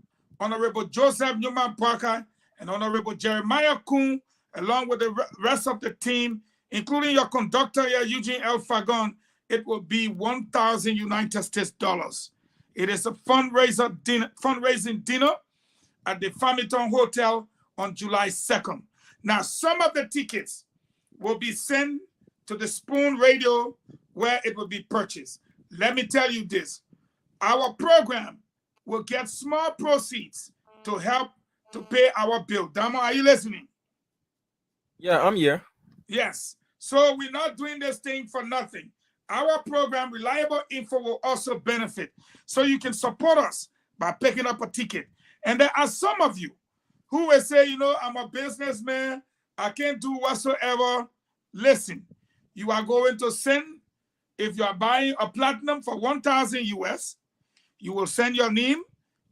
Honorable Joseph Newman Parker and Honorable Jeremiah Kuhn, along with the rest of the team, including your conductor here, Eugene L. Fagon, it will be 1,000 United States dollars. It is a fundraising dinner at the Farmington Hotel on July 2nd. Now, some of the tickets will be sent to the Spoon Radio where it will be purchased. Let me tell you this. Our program will get small proceeds to help to pay our bill. Damo, are you listening? Yeah, I'm here. Yes. So we're not doing this thing for nothing. Our program, Reliable Info, will also benefit. So you can support us by picking up a ticket. And there are some of you who will say, you know, I'm a businessman. I can't do whatsoever. Listen, you are going to send, if you are buying a platinum for 1,000 US, you will send your name,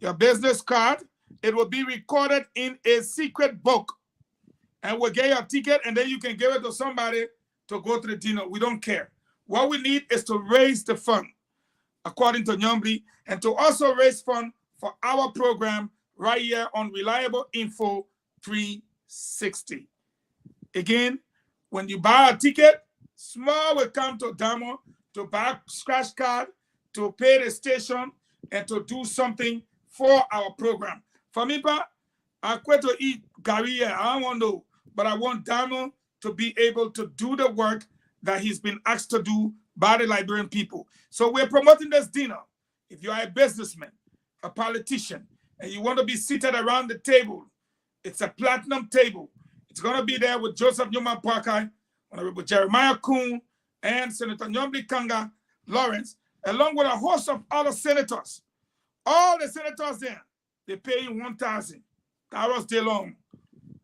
your business card. It will be recorded in a secret book. And we'll get your ticket, and then you can give it to somebody to go to the dinner. We don't care. What we need is to raise the fund, according to Nyombli, and to also raise fund for our program right here on Reliable Info 360. Again, when you buy a ticket, small will come to Damo to buy a scratch card, to pay the station, and to do something for our program. For me, I quit to eat Gary. I don't want to, but I want Damo to be able to do the work that he's been asked to do by the Liberian people. So we're promoting this dinner. If you are a businessman, a politician, and you want to be seated around the table, it's a platinum table. It's going to be there with Joseph Newman Parker, Honorable Jeremiah Kuhn, and Senator Nyombi Kanga Lawrence, along with a host of other senators. All the senators there, they pay $1,000 day long.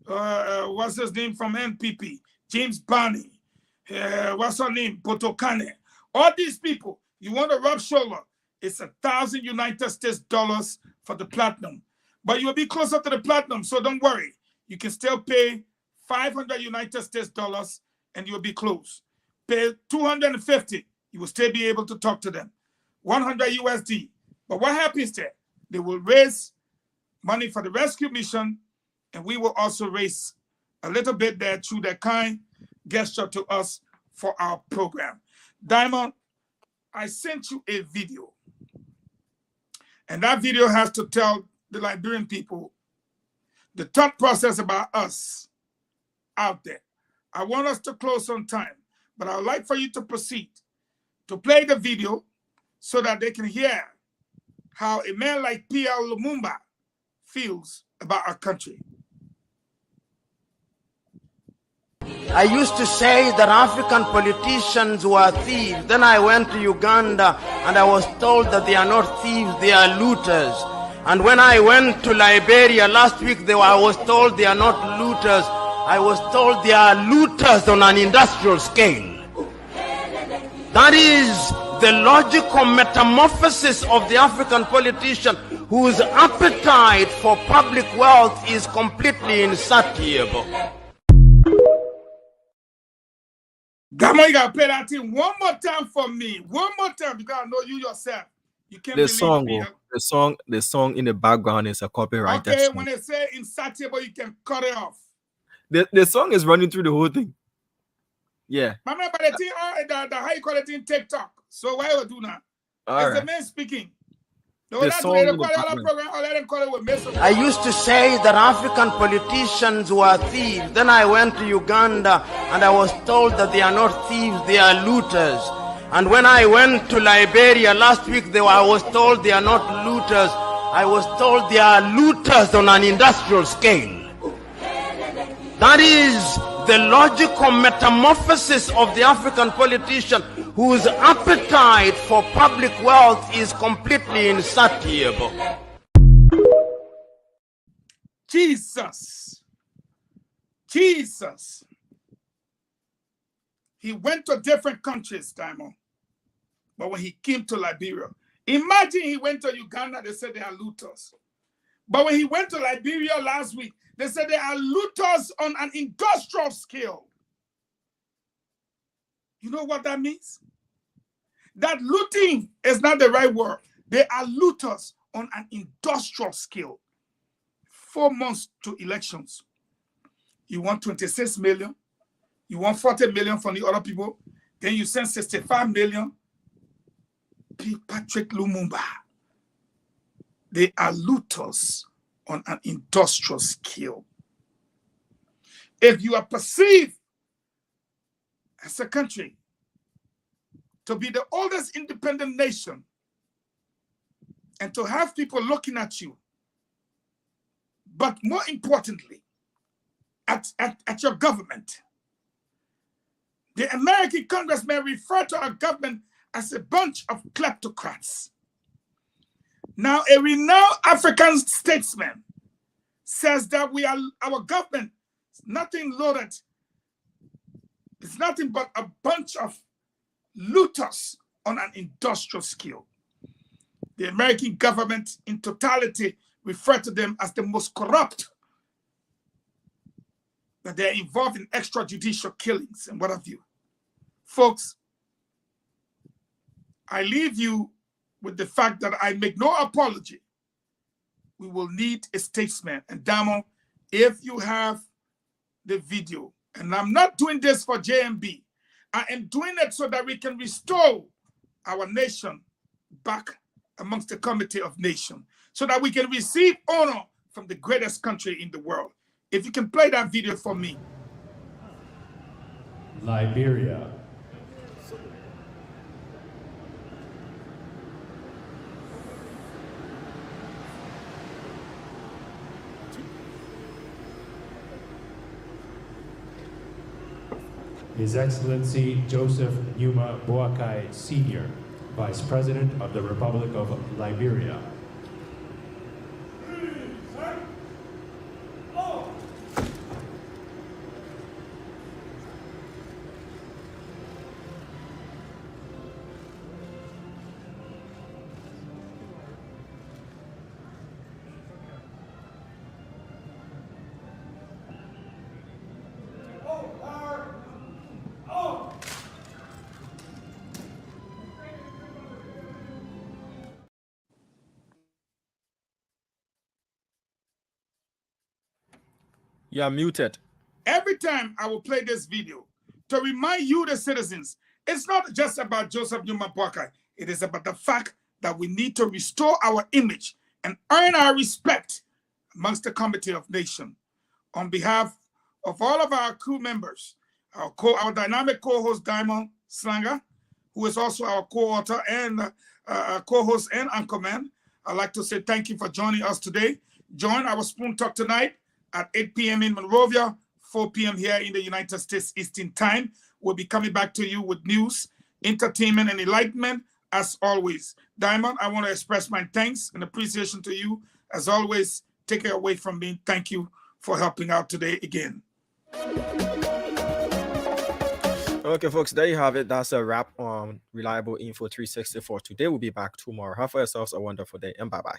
What's his name from NPP? James Barney. What's her name? Botokane. All these people, you want to rub shoulder, it's 1,000 United States dollars for the platinum. But you'll be closer to the platinum, so don't worry. You can still pay 500 United States dollars and you'll be close. Pay 250, you will still be able to talk to them. 100 USD. But what happens there? They will raise money for the rescue mission, and we will also raise a little bit there through their kind gesture to us for our program. Diamond, I sent you a video, and that video has to tell the Liberian people the thought process about us out there. I want us to close on time, but I would like for you to proceed to play the video so that they can hear how a man like Pierre Lumumba feels about our country. I used to say that African politicians were thieves. Then I went to Uganda and I was told that they are not thieves, they are looters. And when I went to Liberia last week, I was told they are not looters. I was told they are looters on an industrial scale. That is the logical metamorphosis of the African politician whose appetite for public wealth is completely insatiable. Gamo, you gotta play that thing one more time for me. One more time, because I know you yourself. You can't believe me. The song in the background is a copyright. Okay, song. when they say insatiable, you can cut it off. The song is running through the whole thing. Yeah. But the thing, the how you call it in TikTok. So why you do that? It's the man speaking. I used to say that African politicians were thieves. Then I went to Uganda and I was told that they are not thieves, they are looters. And when I went to Liberia last week, I was told they are not looters. I was told they are looters on an industrial scale. That is the logical metamorphosis of the African politician whose appetite for public wealth is completely insatiable. Jesus. He went to different countries, Diamond. But when he came to Liberia, imagine he went to Uganda, they said they are looters. But when he went to Liberia last week, they said they are looters on an industrial scale. You know what that means? That looting is not the right word. They are looters on an industrial scale. 4 months to elections. You want 26 million. You want 40 million from the other people. Then you send 65 million. Patrick Lumumba. They are looters on an industrial scale. If you are perceived as a country to be the oldest independent nation and to have people looking at you, but more importantly, at your government, the American congressmen refer to our government as a bunch of kleptocrats. Now, a renowned African statesman says that our government is nothing loaded. It's nothing but a bunch of looters on an industrial scale. The American government in totality refer to them as the most corrupt, that they're involved in extrajudicial killings and what have you. Folks, I leave you with the fact that I make no apology. We will need a statesman. And Damo, if you have the video, and I'm not doing this for JMB, I am doing it so that we can restore our nation back amongst the Committee of Nations, so that we can receive honor from the greatest country in the world. If you can play that video for me. Liberia. His Excellency Joseph Numa Boakai Sr., Vice President of the Republic of Liberia. You're muted. Every time I will play this video to remind you, the citizens, it's not just about Joseph Numa Boakai. It is about the fact that we need to restore our image and earn our respect amongst the Committee of Nations. On behalf of all of our crew members, our dynamic co-host Diamond Slanger, who is also our co-author and co-host and anchorman, I'd like to say thank you for joining us today. Join our Spoon Talk tonight at 8 p.m. in Monrovia, 4 p.m. here in the United States Eastern Time. We'll be coming back to you with news, entertainment, and enlightenment as always. Diamond, I want to express my thanks and appreciation to you. As always, take it away from me. Thank you for helping out today again. Okay, folks, there you have it. That's a wrap on Reliable Info 360 for today. We'll be back tomorrow. Have for yourselves a wonderful day, and bye-bye.